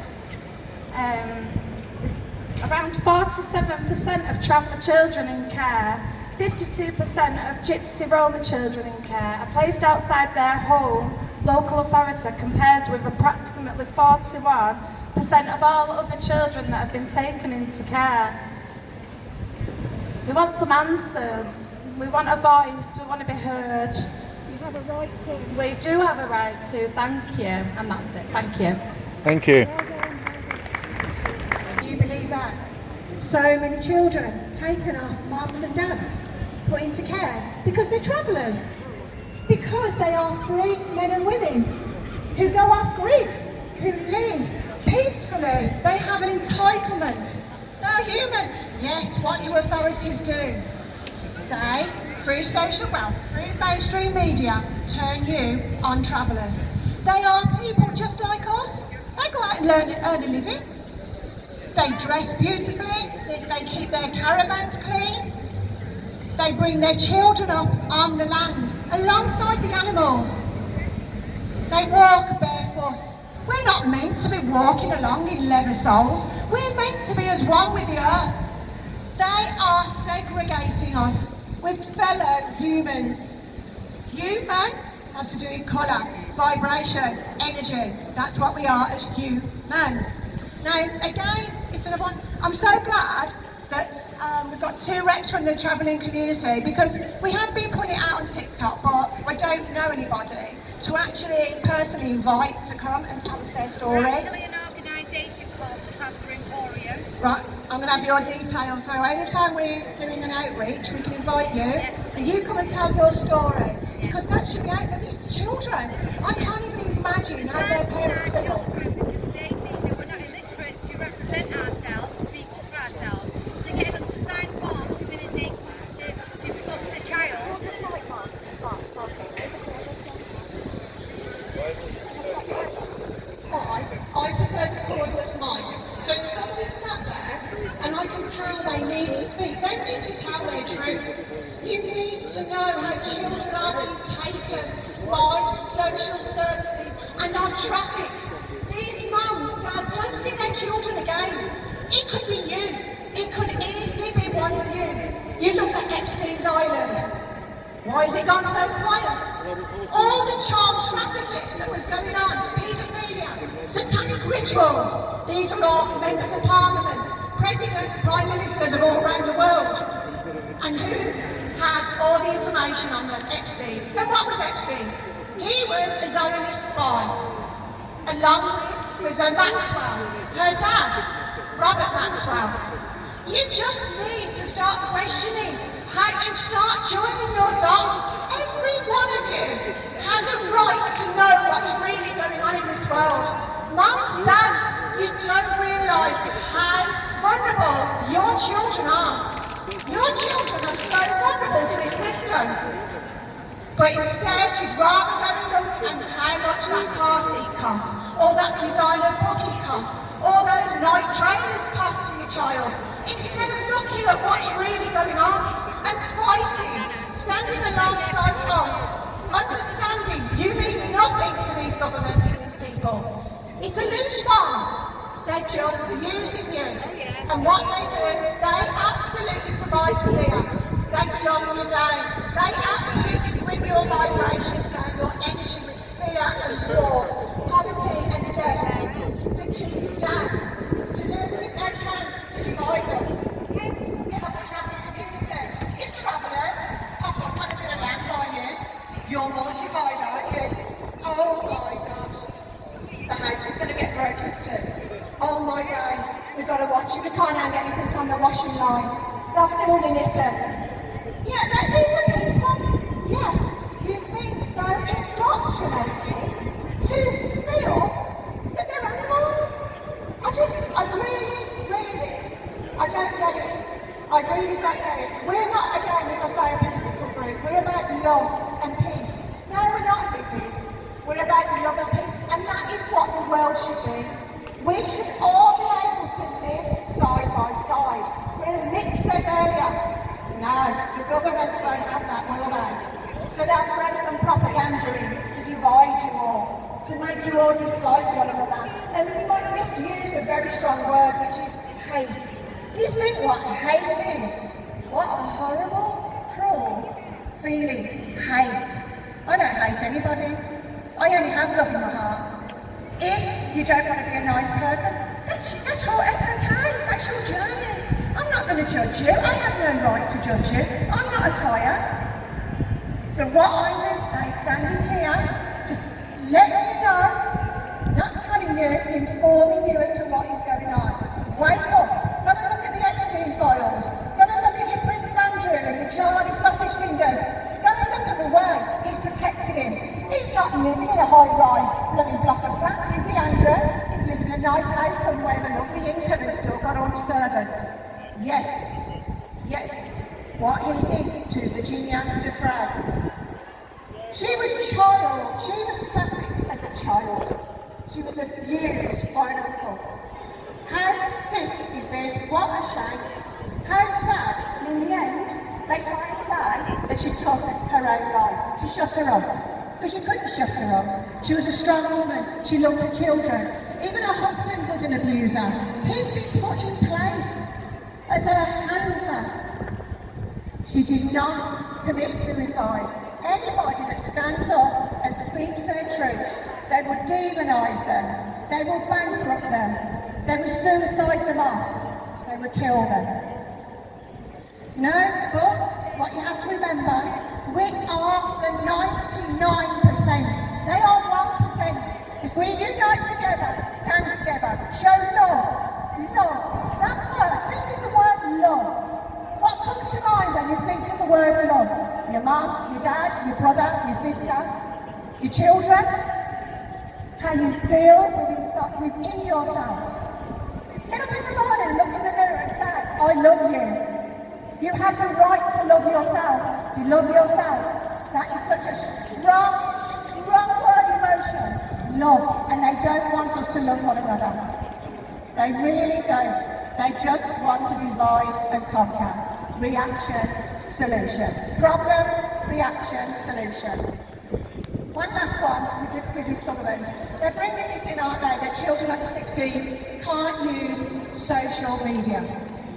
Around 47% of traveller children in care, 52% of Gypsy Roma children in care are placed outside their home local authority, compared with approximately 41% of all other children that have been taken into care. We want some answers. We want a voice. We want to be heard. You have a right to. We do have a right to. Thank you. And that's it. Thank you. Thank you. Can you believe that? So many children taken off mums and dads, put into care because they're travellers. Because they are free men and women who go off grid, who live peacefully. They have an entitlement. They're human. Yes, what do authorities do? They, through social wealth, through mainstream media, turn you on travellers. They are people just like us. They go out and earn a living. They dress beautifully, they keep their caravans clean. They bring their children up on the land, alongside the animals. They walk barefoot. We're not meant to be walking along in leather soles. We're meant to be as one with the earth. They are segregating us with fellow humans. Human has to do with colour, vibration, energy. That's what we are as human. Now, again, it's another one. I'm so glad that we've got two reps from the travelling community, because we have been putting it out on TikTok, but we don't know anybody to actually personally invite to come and tell us their story. We're actually an organisation called the Traveller Emporium. Right, I'm going to have your details, so anytime we're doing an outreach, we can invite you, and you come and tell your story, because that should be out there. It's children. I can't even imagine how their parents feel. Because they think that we're not illiterate to represent ourselves, speak up for ourselves. They're getting us to sign forms to discuss the child. children are being taken by social services and are trafficked. These mums, dads don't see their children again. It could be you. It could easily be one of you. You look at Epstein's Island. Why has it gone so quiet? All the child trafficking that was going on, paedophilia, satanic rituals, these are all members of parliament, presidents, prime ministers of all around the world. And who had all the information on them? Epstein. And what was Epstein? He was a Zionist spy, along with Maxwell, her dad, Robert Maxwell. You just need to start questioning and start joining your dots. Every one of you has a right to know what's really going on in this world. Mums, dads, you don't realise how vulnerable your children are. Your children are so vulnerable to this system. But instead, you'd rather go and look at how much that car seat costs, or that designer bookie costs, or those night trainers cost for your child, instead of looking at what's really going on and fighting, standing alongside us, understanding you mean nothing to these governments and these people. It's a loose one. They're just using you. And what they do, they absolutely provide fear. They dumb you down. They absolutely bring your vibrations down, your energy with fear and war, poverty and death, to keep you down, to do everything they can to divide us. Hence, you have a travelling community. If travellers have got kind of bit of land by you, you're mortified, aren't you? Oh my gosh. The house is going to get broken too. Oh my days, we've got to watch it. We can't hang anything on the washing line. That's still in it, yeah, these are people, yes, you've been so indoctrinated to feel that they're animals. I don't get it. I really don't get it. We're not, again, as I say, a political group. We're about love and peace. No, we're not hippies. We're about love and peace, and that is what the world should be. We should all be able to live side by side. Whereas Nick said earlier, no, the governments won't have that, will they? So they'll throw some propaganda in to divide you all, to make you all dislike one another. And we might use a very strong word, which is hate. Do you think what hate is? What a horrible, cruel feeling, hate. I don't hate anybody. I only have love in my heart. If you don't want to be a nice person, that's okay, that's your journey. I'm not going to judge you, I have no right to judge you, I'm not a choir. So what I'm doing today, standing here, just letting you know, not telling you, informing you as to what is going on. Wake up, come and look at the Epstein files, come and look at your Prince Andrew and your Charlie sausage fingers, come and look at the way he's protected him. He's not living in a high-rise bloody block of flats, is he, Andrew? He's living in a nice house somewhere with a lovely income and still got all his servants. Yes. What he did to Virginia Giuffre. She was trafficked as a child. She was abused by an uncle. How sick is this? What a shame. How sad. And in the end, they try and say that she took her own life to shut her up. Because you couldn't shut her up. She was a strong woman. She loved her children. Even her husband was an abuser. He'd been put in place as her handler. She did not commit suicide. Anybody that stands up and speaks their truth, they will demonise them. They will bankrupt them. They will suicide them off. They will kill them. No, but what you have to remember, we are the 99%. They are 1%. If we unite together, stand together, show love, that word, think of the word love. What comes to mind when you think of the word love? Your mum, your dad, your brother, your sister, your children? How you feel within yourself. Get up in the morning, look in the mirror and say, I love you. You have the right to love yourself. You love yourself. That is such a strong word emotion. Love. And they don't want us to love one another. They really don't. They just want to divide and conquer. Reaction, solution. Problem, reaction solution. One last one with this government. They're bringing this in, aren't they, that children under 16 can't use social media.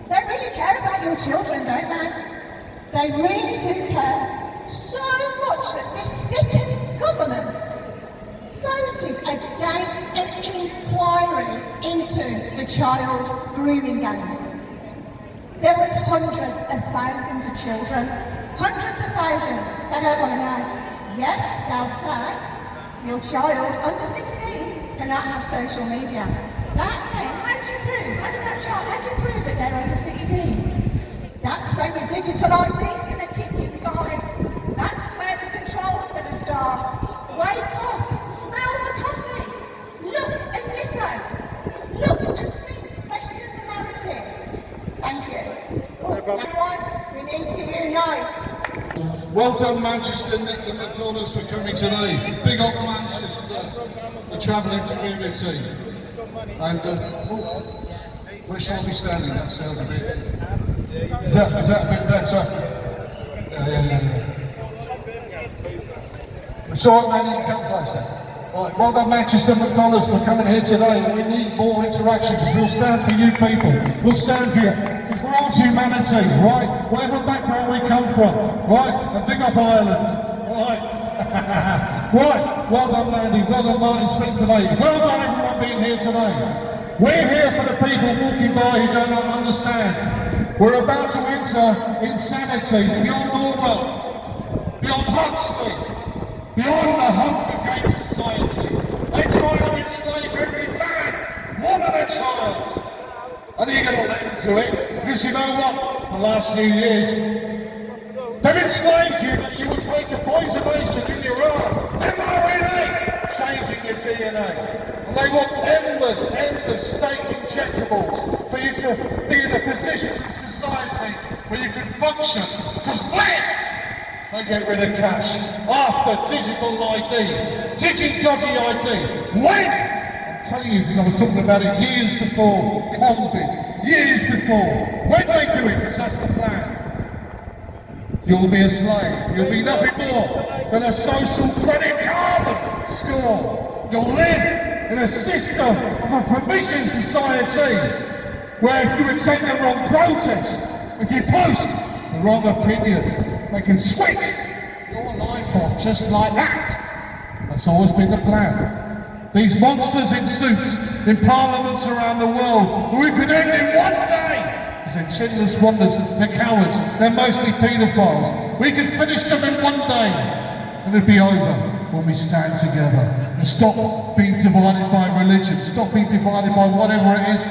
They really care about your children, don't they? They really do care so much that this sick government voted against an inquiry into the child grooming gangs. There was hundreds of thousands of children, hundreds of thousands that don't want to know. Yet they'll say your child under 16 cannot have social media. That then, how do you prove? How does that child, how do you prove that they're under 16? That's when your digital ID is going to kick in, guys. That's where the control's going to start. Wake up, smell the coffee, look and listen, look and think, question the narrative. Thank you. Everyone, we need to unite. Well done, Manchester and McDonald's for coming today. Big up Manchester, the travelling community. And where shall I be standing? That sounds a bit. Is that a bit better? Yeah. It's all right, man. You can come closer. Right, well done, Manchester McDonald's for coming here today. We need more interaction because we'll stand for you people. We'll stand for you. Because we're all humanity, right? Whatever background we come from, right? And big up Ireland, right? Right, well done, Mandy. Well done, Martin Smith today. Well done, everyone being here today. We're here for the people walking by who don't understand. We're about to enter insanity beyond Orwell, beyond Huxley, beyond the Hunger Games society. They're trying to enslave every man, woman and child. And you're going to let them do it? Because you know what? The last few years, they've enslaved you that you will take a poisonation in your arm, mRNA, changing your DNA. And they want endless state injectables for you to be in a position in society where you can function. Because when they get rid of cash, after digital ID, dodgy ID, when? I'm telling you, because I was talking about it years before COVID, years before. When they do it, because that's the plan. You'll be a slave. You'll be nothing more than a social credit card score. You'll live in a system of a permission society where if you attend the wrong protest, if you post the wrong opinion, they can switch your life off just like that. That's always been the plan. These monsters in suits in parliaments around the world, we could end in one day. They're Schindler's Wonders, they're cowards, they're mostly paedophiles. We could finish them in one day, and it'd be over when we stand together and stop being divided by religion, stop being divided by whatever it is,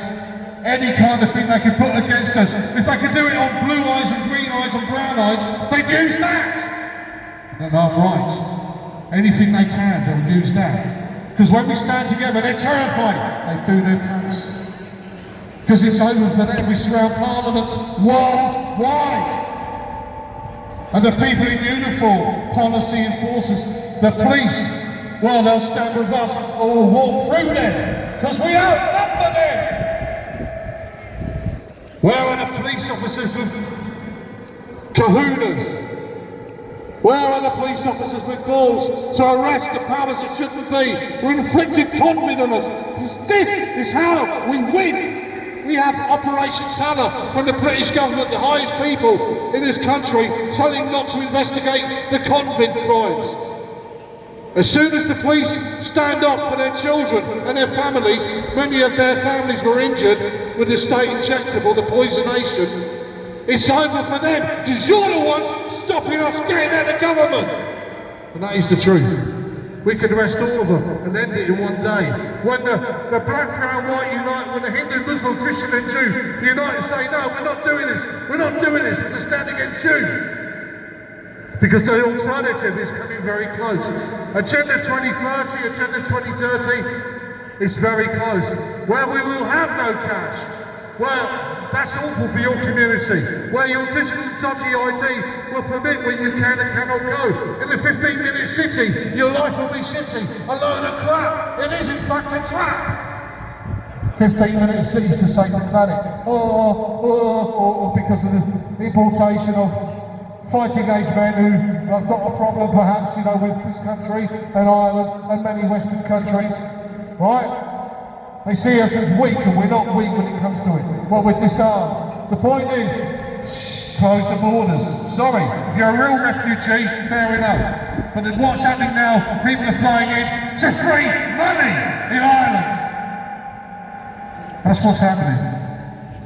any kind of thing they could put against us. If they could do it on blue eyes and green eyes and brown eyes, they'd use that. And I'm right. Anything they can, they'll use that. Because when we stand together, they're terrified. They do their pants. Because it's over for them. We surround parliaments worldwide. And the people in uniform, policy enforcers, the police, well, they'll stand with us or we'll walk through them. Because we outnumber them. Where are the police officers with kahunas? Where are the police officers with balls to arrest the powers that shouldn't be? We're inflicting COVID on us. This is how we win. We have Operation Tanner from the British government, the highest people in this country, telling not to investigate the convict crimes. As soon as the police stand up for their children and their families, many of their families were injured with the state injectable, the poisonation. It's over for them, because you're the ones stopping us getting at the government. And that is the truth. We could arrest all of them and end it in one day. When the black, brown, white unite, when the Hindu, Muslim, Christian and Jew unite and say, no, we're not doing this, we're not doing this, we're to stand against you. Because the alternative is coming very close. Agenda 2030, Agenda 2030 is very close. Where we will have no cash. Well, that's awful for your community. Where your digital dodgy ID will permit where you can and cannot go. In the 15-minute city, your life will be shitty. A load of crap. It is in fact a trap. 15-minute cities to save the planet. Or because of the importation of fighting age men who have got a problem perhaps, you know, with this country and Ireland and many Western countries, right? They see us as weak, and we're not weak when it comes to it. Well, we're disarmed. The point is, close the borders. Sorry, if you're a real refugee, fair enough. But then what's happening now, people are flying in to free money in Ireland. That's what's happening.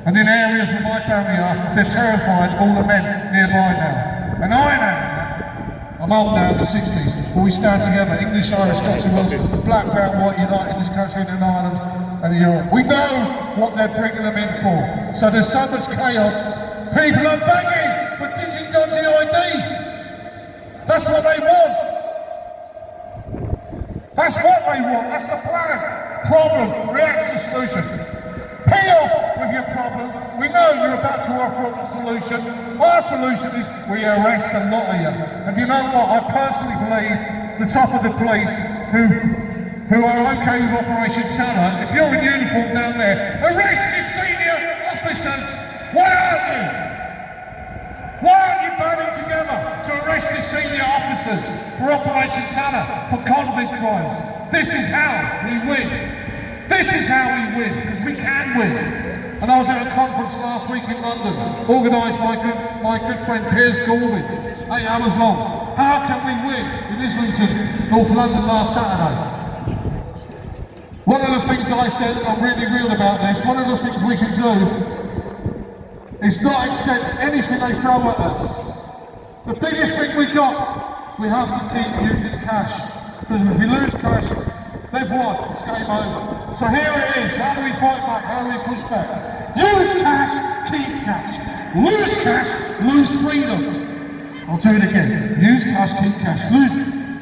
And in areas where my family are, they're terrified of all the men nearby now. And I am. I'm old now, in the 60s, but we stand together, English, Irish, Scots and Welsh, black, brown, white, united in this country and in Ireland and in Europe. We know what they're bringing them in for. So there's so much chaos. People are begging for digi-dodgy ID. That's what they want. That's what they want. That's the plan. Problem, reaction, solution. Pay off with your problems. We know you're about to offer up a solution. Our solution is we arrest a lot of you. And you know what? I personally believe the top of the police who are okay with Operation Talent, if you're in uniform down there, arrest your senior officers. Why aren't you? Why aren't you banding together to arrest your senior officers for Operation Talent, for convict crimes? This is how we win. This is how we win, because we can win. And I was at a conference last week in London, organised by my good friend Piers Corbyn, 8 hours long. How can we win in Islington, North London last Saturday? One of the things I said, and I'm really real about this, one of the things we can do is not accept anything they throw at us. The biggest thing we got, we have to keep using cash. Because if we lose cash, they've won, it's game over. So here it is, how do we fight back, how do we push back? Use cash, keep cash. Lose cash, lose freedom. I'll do it again. Use cash, keep cash. Lose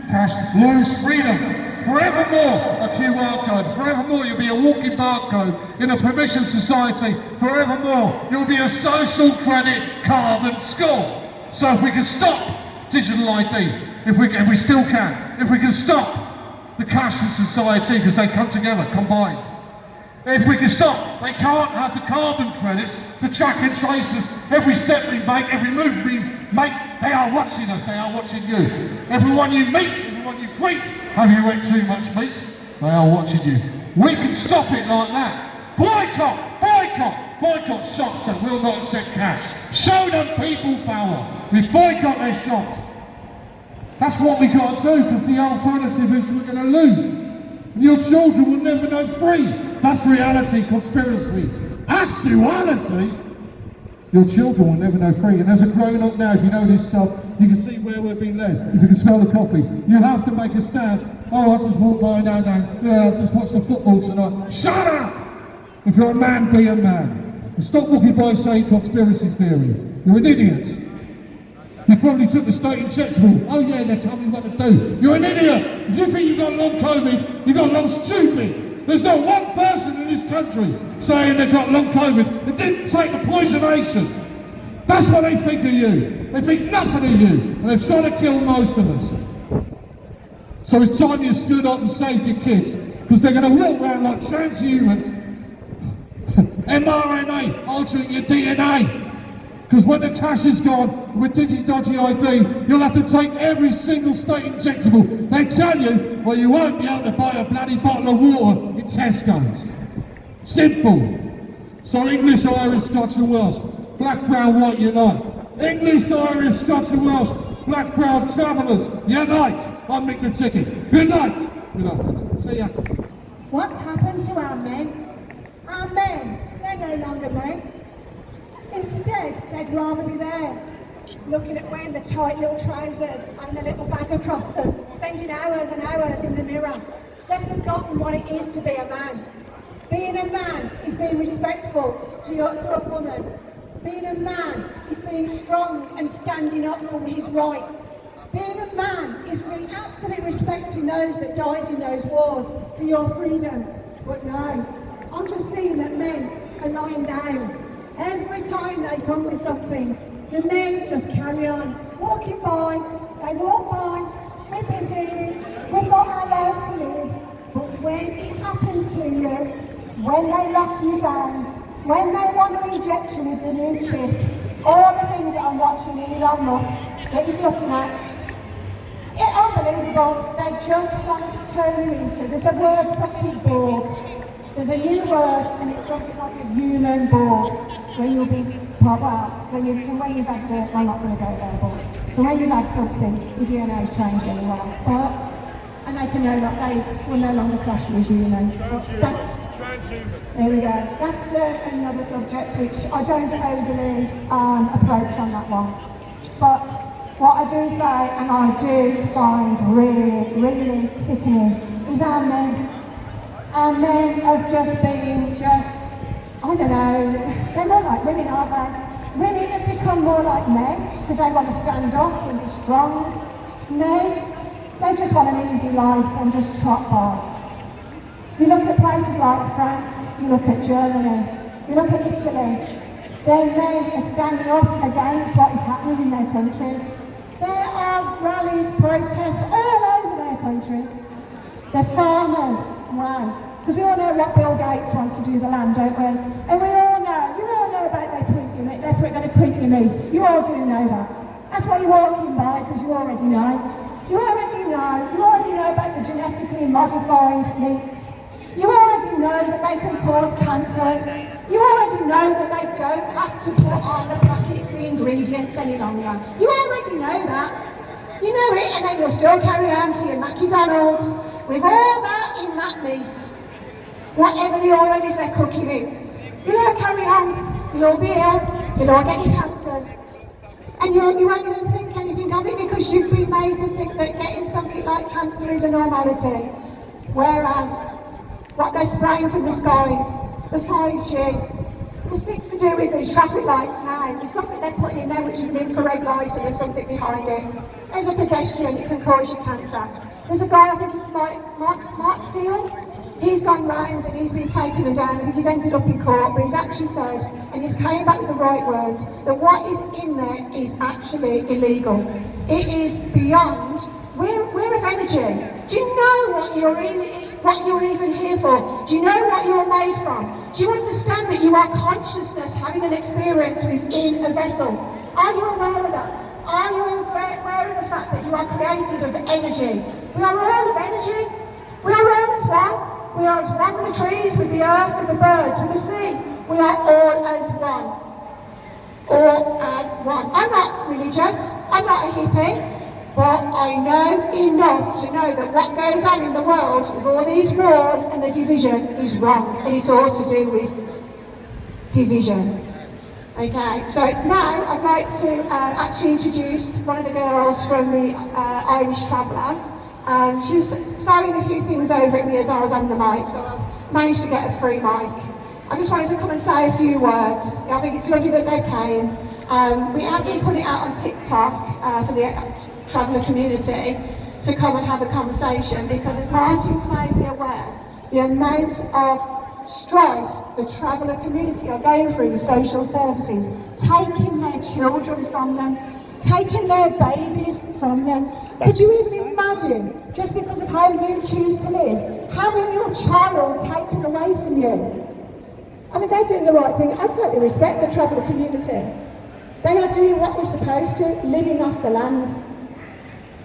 cash, lose freedom. Forevermore, a QR code. Forevermore, you'll be a walking barcode in a permission society. Forevermore, you'll be a social credit carbon score. So if we can stop digital ID, if we still can, if we can stop the cashless society, because they come together, combined. If we can stop, they can't have the carbon credits to track and trace us. Every step we make, every move we make, they are watching us, they are watching you. Everyone you meet, everyone you greet, have you ate too much meat? They are watching you. We can stop it like that. Boycott, boycott, boycott shops that will not accept cash. Show them people power. We boycott their shops. That's what we got to do, because the alternative is we're going to lose. And your children will never know free. That's reality, conspiracy. Actuality, your children will never know free. And as a grown-up now, if you know this stuff, you can see where we're being led. If you can smell the coffee, you have to make a stand. Oh, I just walked by now, yeah, I just watched the football tonight. Shut up! If you're a man, be a man. And stop walking by saying conspiracy theory. You're an idiot. You probably took the state injectable. Oh yeah, they tell me what to do. You're an idiot. If you think you got long COVID, you got long stupid. There's not one person in this country saying they got long COVID that didn't take the poisonation. That's what they think of you. They think nothing of you. And they're trying to kill most of us. So it's time you stood up and saved your kids. Because they're going to walk around like transhuman mRNA altering your DNA. Because when the cash is gone, with digi-dodgy ID, you'll have to take every single state injectable. They tell you, well, you won't be able to buy a bloody bottle of water in Tesco's. Simple. So English, Irish, Scots and Welsh, black, brown, white, unite. English, Irish, Scots and Welsh, black, brown, travellers, unite. I'm Mick the Ticket. Unite. Good afternoon. See ya. What's happened to our men? Our men, they're no longer men. Instead, they'd rather be there, looking at wearing the tight little trousers and the little bag across them, spending hours and hours in the mirror. They've forgotten what it is to be a man. Being a man is being respectful to a woman. Being a man is being strong and standing up for his rights. Being a man is really absolutely respecting those that died in those wars for your freedom. But no, I'm just seeing that men are lying down. Every time they come with something, the men just carry on, walking by, they walk by, we're busy, we've got our lives to live. But when it happens to you, when they lock you down, when they want to inject you with the new chip, all the things that I'm watching Elon Musk that he's looking at, people, they just want to turn you into, there's a word, something Borg. There's a new word, and it's something like a human Borg, where you'll be, well, when you've had this, I'm not going to go there, but when you've had something, your DNA is changed anyway. And they can know that they will no longer clash you as humans. There we go. That's another subject which I don't overly approach on that one. But what I do say, and I do find really, really sickening, is our men. Our men have just been I don't know, they're more like women, aren't they? Women have become more like men because they want to stand up and be strong. Men, they just want an easy life and just trot by. You look at places like France, you look at Germany, you look at Italy, their men are standing up against what is happening in their countries. There are rallies, protests all over their countries. They're farmers, wow. Because we all know what Bill Gates wants to do to the land, don't we? And we all know about they're going to print your meat. You all do know that. That's why you're walking by, because you already know. You already know about the genetically modified meats. You already know that they can cause cancers. You already know that they don't have to put on the packets the ingredients any longer. You already know that. You know it, and then you'll still carry on to your McDonald's with all that in that meat. Whatever the oil is they're cooking in. You'll all carry on. You'll all be ill. You'll all get your cancers. And you won't even think anything of it because you've been made to think that getting something like cancer is a normality. Whereas, what they're spraying from the skies, the 5G, there's things to do with the traffic lights now. There's something they're putting in there which is an infrared light and there's something behind it. As a pedestrian, it can cause you cancer. There's a guy, I think it's Mark Smartsteel. He's gone round and he's been taken down. I think he's ended up in court, but he's actually said, and he's came back with the right words, that what is in there is actually illegal. It is beyond. We're of energy. Do you know what you're even here for? Do you know what you're made from? Do you understand that you are consciousness having an experience within a vessel? Are you aware of that? Are you aware of the fact that you are created of energy? We are all of energy. We are all as one. We are as one with the trees, with the earth, with the birds, with the sea. We are all as one. All as one. I'm not religious. I'm not a hippie. But I know enough to know that what goes on in the world with all these wars and the division is wrong. And it's all to do with division. Okay, so now I'd like to actually introduce one of the girls from the Irish Traveller. She was throwing a few things over at me as I was on the mic, so I managed to get a free mic. I just wanted to come and say a few words. I think it's lovely that they came. We have been putting it out on TikTok for the Traveller community to come and have a conversation because as Martin's made me aware, the amount of strife the Traveller community are going through with social services, taking their children from them, taking their babies from them. Could you even imagine, just because of how you choose to live, having your child taken away from you? I mean, they're doing the right thing. I totally respect the Traveller community. They are doing what we're supposed to, living off the land.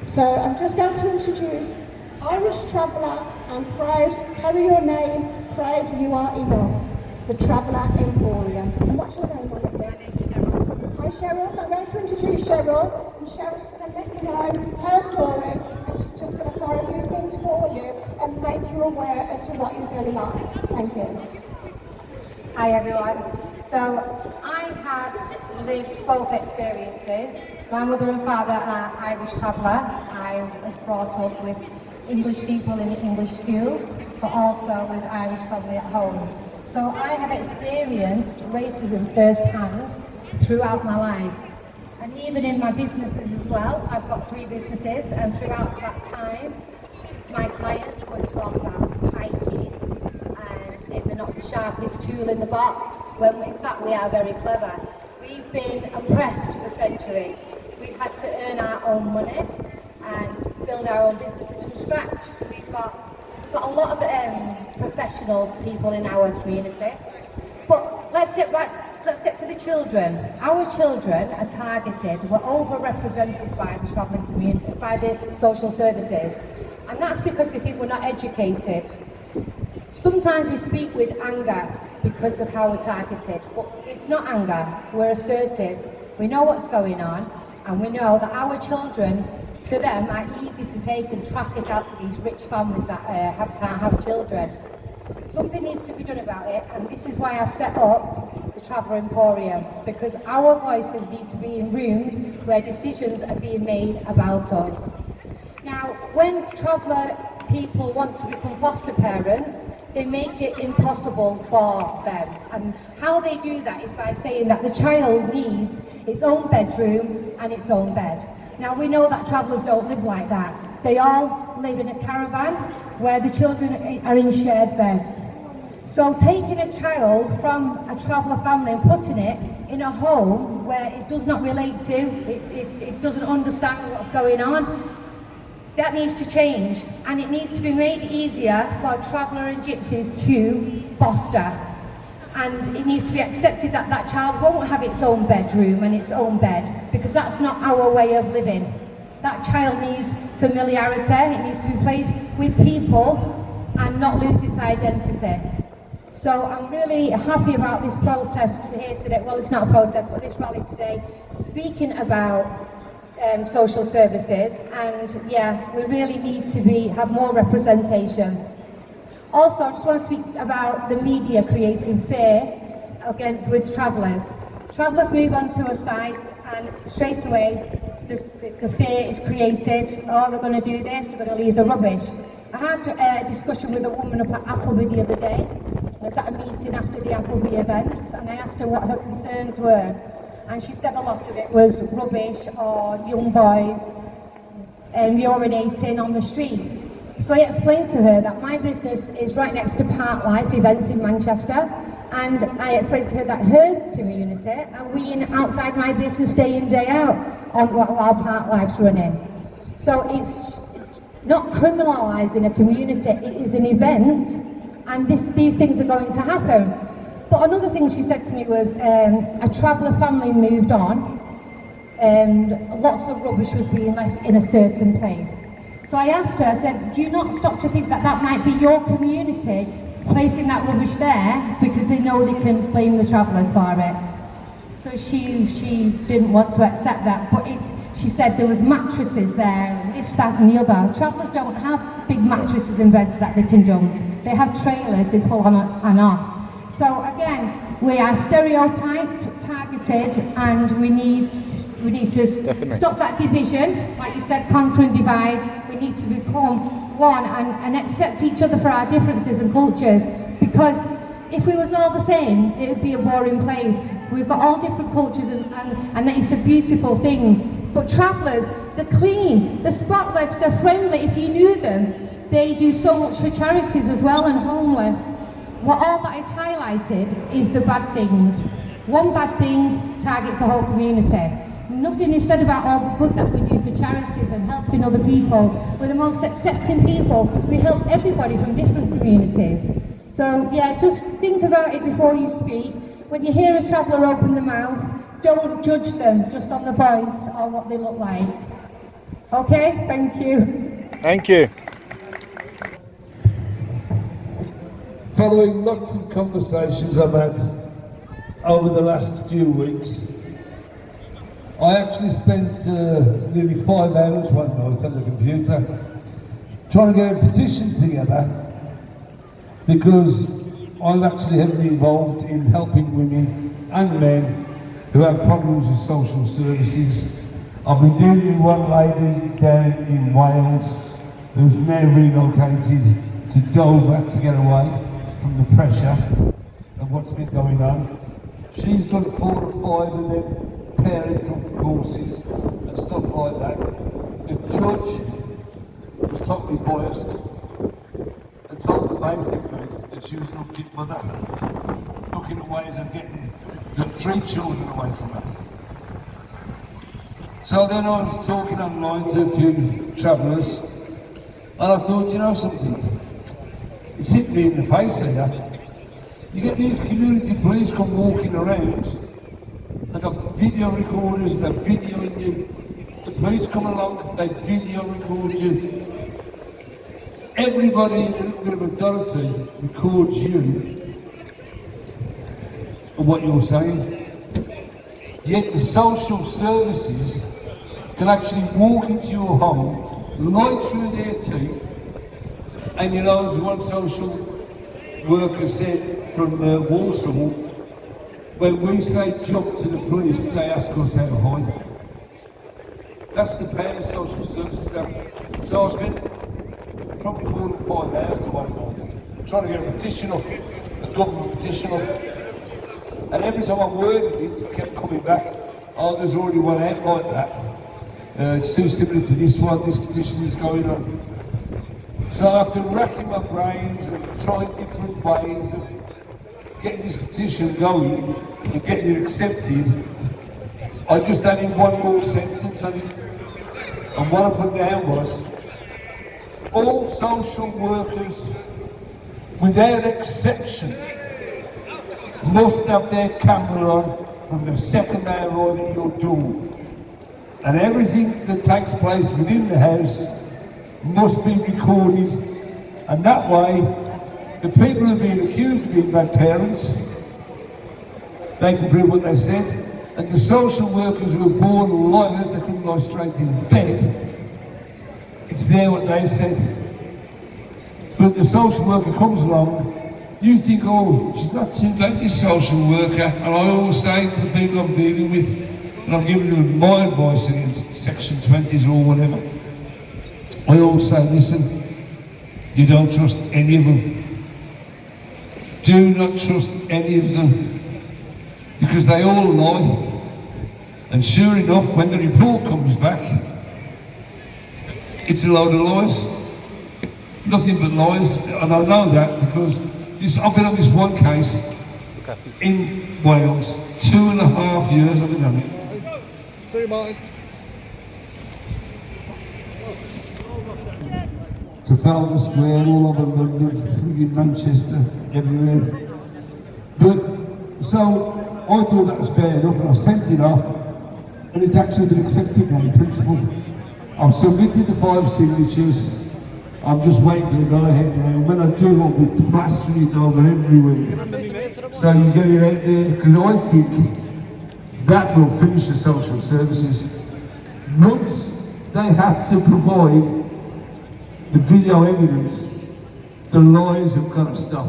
So I'm just going to introduce Irish Traveller. I'm proud, carry your name, proud you are enough. The Traveller Emporium. And what's your name on it there? Hi Cheryl, so I'm going to introduce Cheryl, and Cheryl's going to let you know her story, and she's just going to fire a few things for you and make you aware as to what is going on. Thank you. Hi everyone. So I have lived both experiences. My mother and father are Irish Traveller. I was brought up with English people in the English school, but also with Irish family at home. So I have experienced racism firsthand throughout my life. And even in my businesses as well. I've got 3 businesses, and throughout that time, my clients would talk about pikeys and say they're not the sharpest tool in the box, when in fact we are very clever. We've been oppressed for centuries. We've had to earn our own money and build our own businesses from scratch. We've got a lot of professional people in our community. But let's get back let's get to the children. Our children are targeted. We're overrepresented by the travelling community, by the social services, and that's because they think we're not educated. Sometimes we speak with anger because of how we're targeted, but it's not anger. We're assertive. We know what's going on, and we know that our children, to them, are easy to take and traffic out to these rich families that can't have children. Something needs to be done about it, and this is why I've set up the Traveller Emporium, because our voices need to be in rooms where decisions are being made about us. Now, when traveller people want to become foster parents, they make it impossible for them. And how they do that is by saying that the child needs its own bedroom and its own bed. Now, we know that travellers don't live like that. They all live in a caravan where the children are in shared beds. So taking a child from a traveller family and putting it in a home where it does not relate to, it doesn't understand what's going on, that needs to change, and it needs to be made easier for traveller and gypsies to foster. And it needs to be accepted that that child won't have its own bedroom and its own bed, because that's not our way of living. That child needs familiarity, it needs to be placed with people and not lose its identity. So I'm really happy about this process here today. Well, it's not a process, but this rally today, speaking about social services, and yeah, we really need to have more representation. Also, I just want to speak about the media creating fear with travellers. Travellers move onto a site and straight away the fear is created. Oh, they're going to do this, they're going to leave the rubbish. I had a discussion with a woman up at Appleby the other day. I was at a meeting after the Appleby event, and I asked her what her concerns were. And she said a lot of it was rubbish or young boys urinating on the street. So I explained to her that my business is right next to Park Life events in Manchester, and I explained to her that her community are weeing outside my business day in, day out on while Park Life's running. So it's not criminalising a community, it is an event, and these things are going to happen. But another thing she said to me was a traveller family moved on and lots of rubbish was being left in a certain place. So I asked her, I said, do you not stop to think that that might be your community placing that rubbish there because they know they can blame the travellers for it? So she didn't want to accept that, but she said there was mattresses there and this, that and the other. Travellers don't have big mattresses in beds that they can dump. They have trailers they pull on and off. So again, we are stereotyped, targeted, and we need to stop that division. Like you said, conquer and divide. We need to become one and accept each other for our differences and cultures. Because if we was all the same, it would be a boring place. We've got all different cultures and it's a beautiful thing. But travellers, they're clean, they're spotless, they're friendly. If you knew them, they do so much for charities as well and homeless. What all that is highlighted is the bad things. One bad thing targets the whole community. Nothing is said about all the good that we do for charities and helping other people. We're the most accepting people. We help everybody from different communities. So yeah, just think about it before you speak. When you hear a traveller open their mouth, don't judge them just on the voice or what they look like. Okay, thank you. Thank you. Following lots of conversations I've had over the last few weeks, I actually spent nearly 5 hours one night on the computer trying to get a petition together, because I'm actually heavily involved in helping women and men who have problems with social services. I've been dealing with one lady down in Wales who's now relocated to Dover to get away from the pressure of what's been going on. She's done 4 or 5 of them parent courses and stuff like that. The judge was totally biased and told her basically that she was an unfit mother, looking at ways of getting the 3 children away from her. So then I was talking online to a few travellers, and I thought, you know something, it's hit me in the face here. You get these community police come walking around, they got video recorders, they're videoing you. The police come along, they video record you. Everybody in a little bit of authority records you and what you're saying. Yet the social services can actually walk into your home, lie through their teeth, and you know, as one social worker said from Walsall, when we say jump to the police, they ask us how high. That's the power social services have. So I spent probably more than 5 hours away trying to get a petition up, a government petition up. And every time I worded it, it kept coming back. Oh, there's already one out like that. It's too similar to this one, this petition is going on. So after racking my brains and trying different ways of getting this petition going and getting it accepted, I just added one more sentence on it. And what I put down was, all social workers, without exception, must have their camera on from the second they arrive at your door. And everything that takes place within the house must be recorded. And that way, the people who are being accused of being bad parents, they can prove what they said. And the social workers who are born liars, they couldn't lie straight in bed. It's there what they said. But the social worker comes along, you think, oh, she's not too bad, this social worker. And I always say to the people I'm dealing with, and I'm giving them my advice against Section 20s or whatever, I always say, listen, you don't trust any of them. Do not trust any of them, because they all lie. And sure enough, when the report comes back, it's a load of lies. Nothing but lies. And I know that because I've been on this one case in Wales, 2.5 years I've been on it. See you, Martin. Trafalgar Square, all over London, friggin' Manchester, everywhere. But, so, I thought that was fair enough and I sent it off, and it's actually been accepted on principle. I've submitted the 5 signatures, I'm just waiting for the go-ahead now. When I do, I'll be plastering it over everywhere. So you get it out there, because I think that will finish the social services. Once they have to provide the video evidence, the lies have got to stop.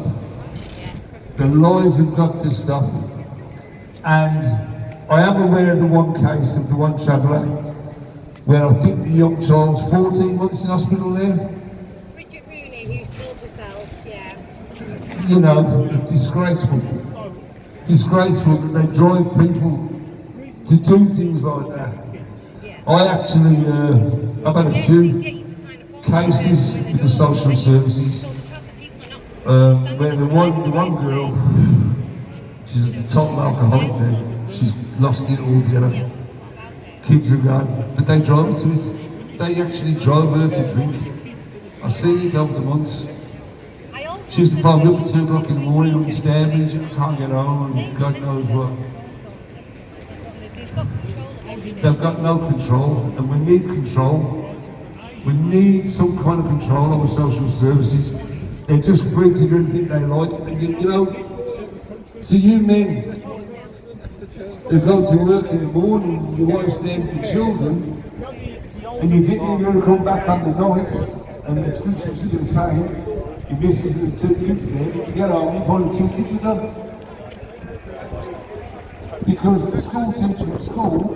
The lies have got to stop. And I am aware of the one case of the one traveller, where I think the young child's 14 months in hospital there. Bridget Rooney, who killed herself, yeah. You know, disgraceful. Disgraceful that they drive people to do things like that. Yeah. I actually, I've had a few cases with the social services where the one girl, she's a total alcoholic now. She's lost it altogether. Kids are gone, but they drove her to it. They actually drove her to drink. I've seen it over the months. She used to phone me up at 2 o'clock in the morning on Stairbridge, can't get home, and God knows what. They've got no control, and we need control. We need some kind of control over social services. They're just free to do anything they like. And you know, to you men who go to work in the morning, your wife's there with the children, and you think you're going to come back on the night, and it's good to the same. Your missus and the 2 kids there, you get home, you find the 2 kids are gone. Because the school teacher at school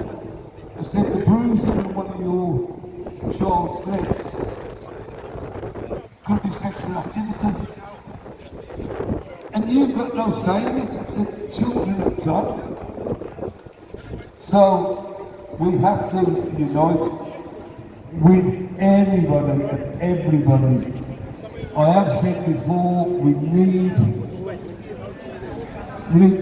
has said the bruising on one of your child's legs could be sexual activity. And you've got no say in it, the children have got. So we have to unite with everybody and everybody. I have said before, we need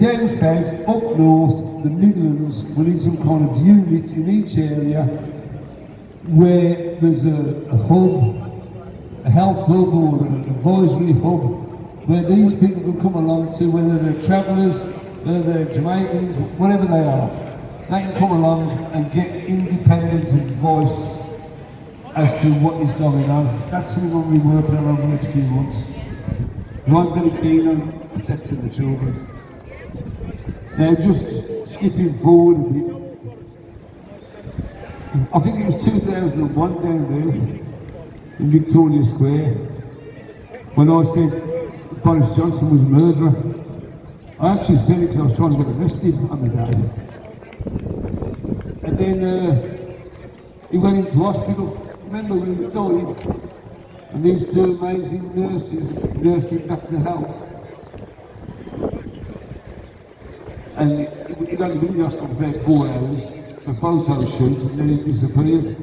down south, up north, the Midlands, we need some kind of unit in each area where there's a hub, a health hub or an advisory hub, where these people can come along to, whether they're travellers, whether they're Jamaicans, whatever they are, they can come along and get independent advice as to what is going on. That's something we'll be working on over the next few months. I'm very keen on protecting the children. Now, just skipping forward a bit, I think it was 2001 down there in Victoria Square when I said Boris Johnson was a murderer. I actually said it because I was trying to get arrested on the day. And then he went into hospital. Remember when he was dying? And these two amazing nurses nursed him back to health. And he'd only been in the hospital for about 4 hours for photo shoots, and then he disappeared.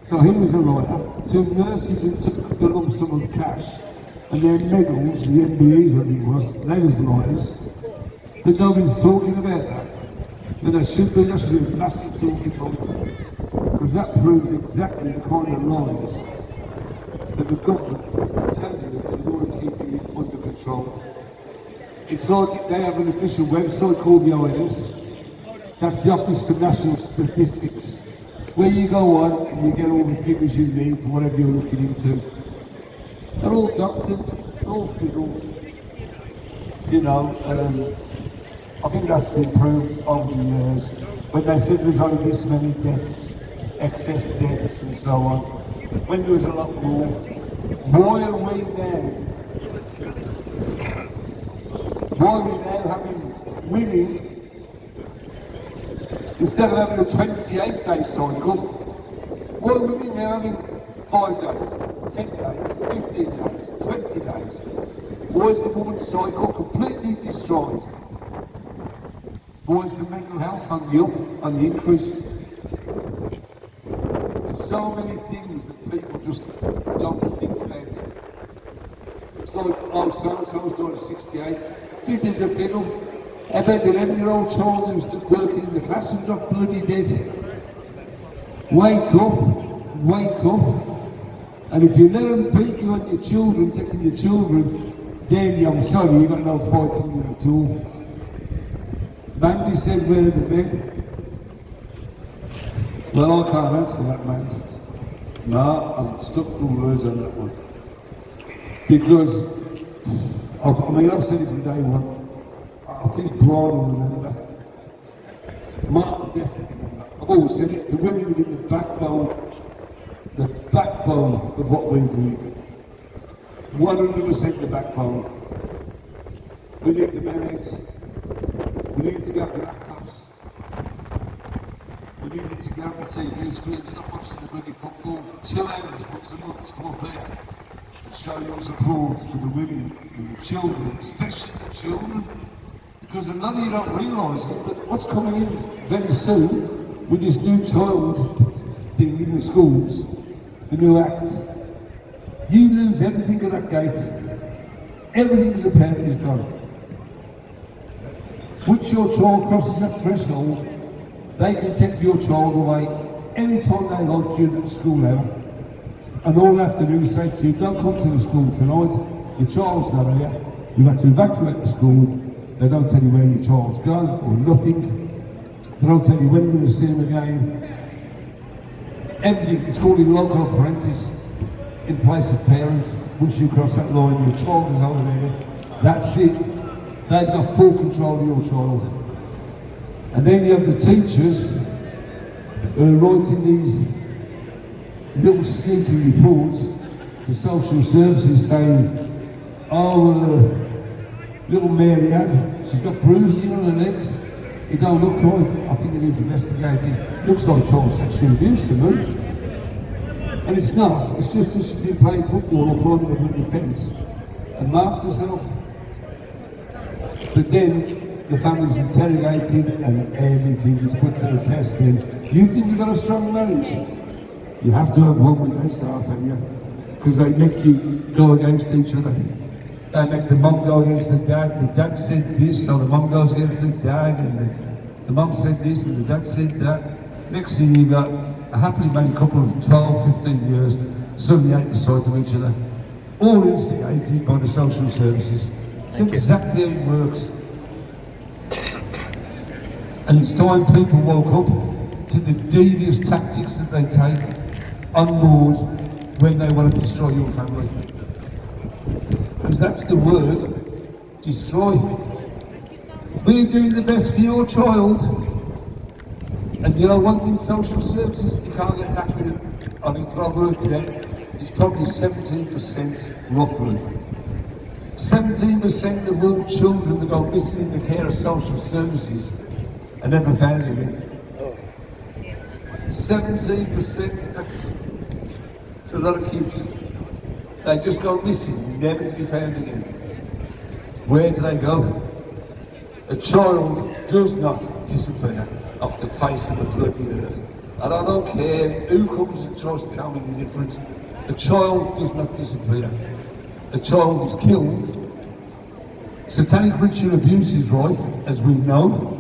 So he was a liar. Two nurses who took the lump sum of cash and their medals, the MBEs what it was, they was liars. But nobody's talking about that. And there should be a massive talking point, because that proves exactly the kind of lies that the government tell you in order to keep you under control. It's like they have an official website called the ONS. That's the Office for National Statistics, where you go on and you get all the figures you need for whatever you're looking into. They're all doctors, all fiddles. You know, I think that's been proved over the years. When they said there's only this many deaths, excess deaths and so on, when there was a lot more, why are we now having women, instead of having a 28-day cycle, why are women now having 5 days, 10 days, 15 days, 20 days? Why is the woman's cycle completely destroyed? Why is the mental health on the up, on the increase? There's so many things that people just don't think about. It's like, oh, so-and-so's died at 68. Fit as a fiddle. I've had an 11-year-old child who's working in the classroom dropped bloody dead. Wake up. And if you let them beat you on your children, taking your children, then I'm sorry, you've got no fight in you at all. Mandy said, where are the men? Well, I can't answer that, man. No, I'm stuck for words on that one. Because, I mean, I've said it from day one. I think Brian will remember. Mark will definitely remember. I've always said it, the women within the backbone of what we do. 100% the backbone. We need the men out. We need to go for laptops. We need to go for TV screens, stop watching the bloody football. 2 hours once a month to come up here and show your support for the women and the children, especially the children. Because a lot of you don't realise it, but what's coming in very soon with this new child thing in the schools, the new act, you lose everything at that gate. Everything as a parent is gone. Once your child crosses that threshold, they can take your child away anytime they like during the school hour. And all they have to do is say to you, don't come to the school tonight, your child's not here, you have to evacuate the school. They don't tell you where your child's gone or nothing. They don't tell you when you're going to see them again. Everything, it's called a local apprentice in place of parents. Once you cross that line, your child is over there. That's it. They've got full control of your child. And then you have the teachers who are writing these little sneaky reports to social services saying, oh, little Mary Ann, she's got bruising on her legs. It don't look right. I think it is investigating. Looks like child sexual abuse to me. And it's not. It's just that she's been playing football or climbing a wooden fence and marked herself. But then the family's interrogated and everything is put to the test. Then you think you've got a strong marriage? You have to have one when they start, haven't you? Because they make you go against each other. They make the mum go against the dad said this, so the mum goes against the dad, and the mum said this, and the dad said that. Next thing you've got a happily married couple of 12, 15 years, suddenly hate the sight of each other. all instigated by the social services. It's exactly how it works. And it's time people woke up to the devious tactics that they take on board when they want to destroy your family. Because that's the word, destroy. We're doing the best for your child. And you know one thing, social services, you can't get accurate on it, but I've worked it out, it's probably 17% roughly. 17% of all children that go missing in the care of social services are never found again. 17%, that's a lot of kids. They just go missing, never to be found again. Where do they go? A child does not disappear off the face of the bloody earth. And I don't care who comes and tries to tell me the difference. A child does not disappear. A child is killed. Satanic ritual abuse is rife, as we know.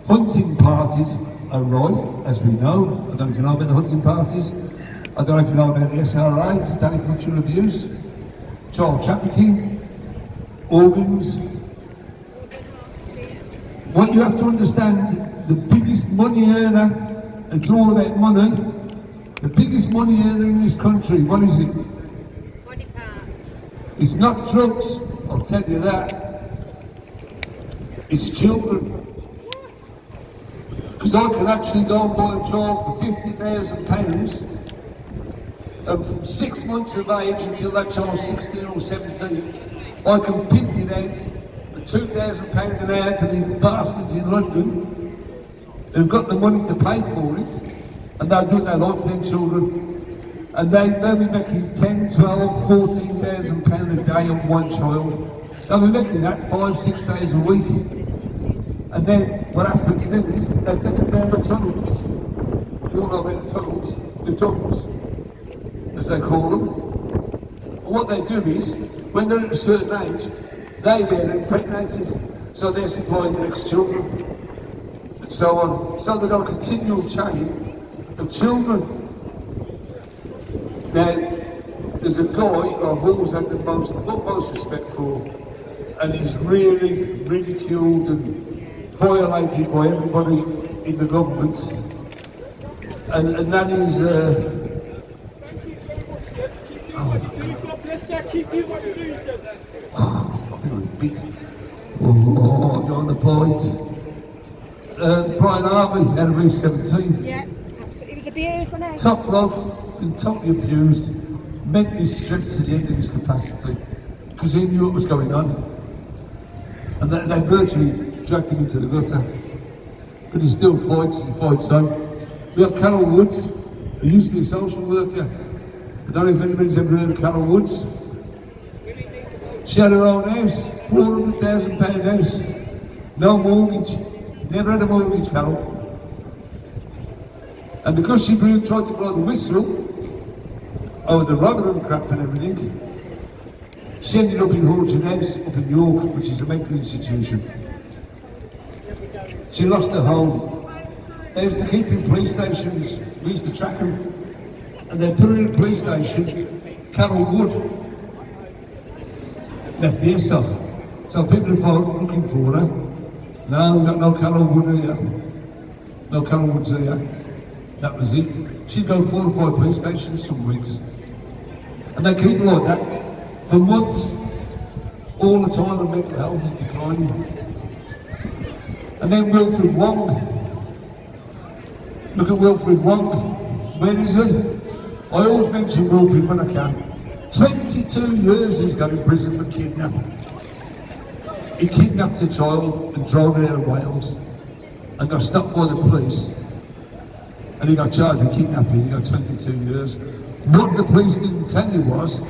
Hunting parties are rife, as we know. I don't know if you know about the hunting parties. I don't know if you know about the SRA, satanic ritual abuse, child trafficking, organs. What you have to understand, the biggest money earner, and it's all about money, the biggest money earner in this country, what is it? Body parts. It's not drugs, I'll tell you that. It's children. Because I can actually go and buy a child for £50,000, and from 6 months of age until that child's 16 or 17, I can pimp it out for £2,000 an hour to these bastards in London who've got the money to pay for it, and they'll do what they like to them children. And they'll be making 10, 12, 14,000 pounds a day on one child. They'll be making that 5-6 days a week. And then what happens then is they take them down the tunnels. You all know about the tunnels, as they call them. And what they do is, when they're at a certain age, they're impregnated, so they're supplying the next children, and so on. So they've got a continual chain of children. Now, there's a guy I've always had the utmost respect for, and he's really ridiculed and violated by everybody in the government, and that is I think I'm beat. On the point. Brian Harvey, out of E17. Yeah, absolutely. He was abused, wasn't he? Top bloke, been totally abused, mentally stripped to the end of his capacity, because he knew what was going on. And they virtually dragged him into the gutter. But he still fights, he fights on. We have Carol Woods, who used to be a social worker. I don't know if anybody's ever heard of Carol Woods. She had her own house, £400,000 house, no mortgage, never had a mortgage, Carol. And because she tried to blow the whistle over the Rotherham crap and everything, she ended up in Horton House up in York, which is a mental institution. She lost her home. They used to keep in police stations, we used to track them, and they put her in a police station. Carol Wood left the house off. So people were looking for her. No, we've got no Carol Wood here. No Carol Woods here. That was it. She'd go 4 or 5 police stations some weeks. And they keep her like that for months. All the time, and mental health is declining. And then Wilfred Wong. Look at Wilfred Wong. Where is he? I always mention Wilfred when I can. 22 years he's got in prison for kidnapping. He kidnapped a child and drove her out of Wales and got stopped by the police. And he got charged with kidnapping, he got 22 years. What the police didn't tell you was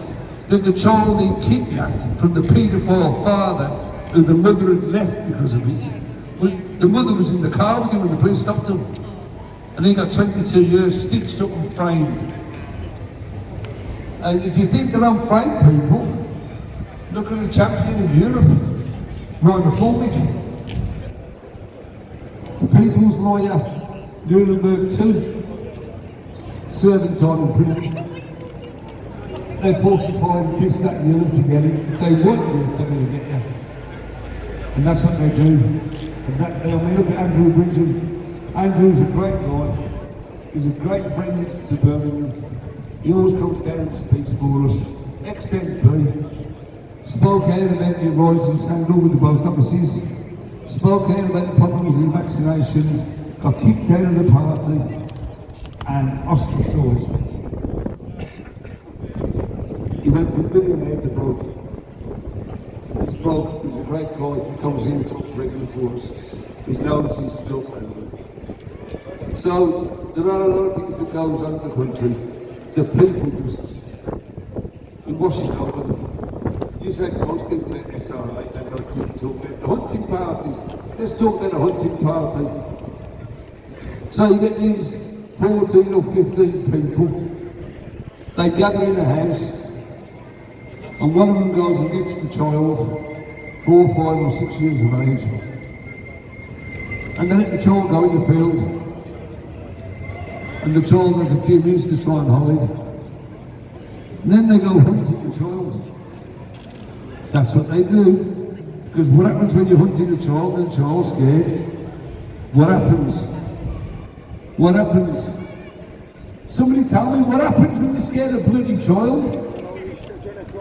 that the child he kidnapped from the paedophile father, who the mother had left because of it, the mother was in the car with him when the police stopped him. And he got 22 years stitched up and framed. And if you think that I'm framed people, look at the champion of Europe, Ryan Fulvig. The People's Lawyer, Nuremberg 2, serving time in prison. they falsify and this, that and the other to get it. If they want you, they're going to get you. And that's what they do. And that, I mean, look at Andrew Bridgen. Andrew's a great guy. He's a great friend to Birmingham. He always comes down and speaks for us. Ex-MP. Spoke out about the rising scandal with the post offices. Spoke out about the problems with vaccinations. Got kicked out of the party and ostracised. He went from billionaire to broke. He's broke, he's a great guy, he comes in and talks regularly to us. He knows his stuff. So, there are a lot of things that goes on in the country that people just, it washes over them. You say to most people at SRA, they've got to talk about the hunting parties. Let's talk about a hunting party. So you get these 14 or 15 people, they gather in a house, and one of them goes and gets the child, 4, 5 or 6 years of age, and they let the child go in the field, and the child has a few minutes to try and hide, and then they go hunting the child. That's what they do, because what happens when you're hunting a child and the child's scared? What happens? What happens? Somebody tell me what happens when you scare a bloody child?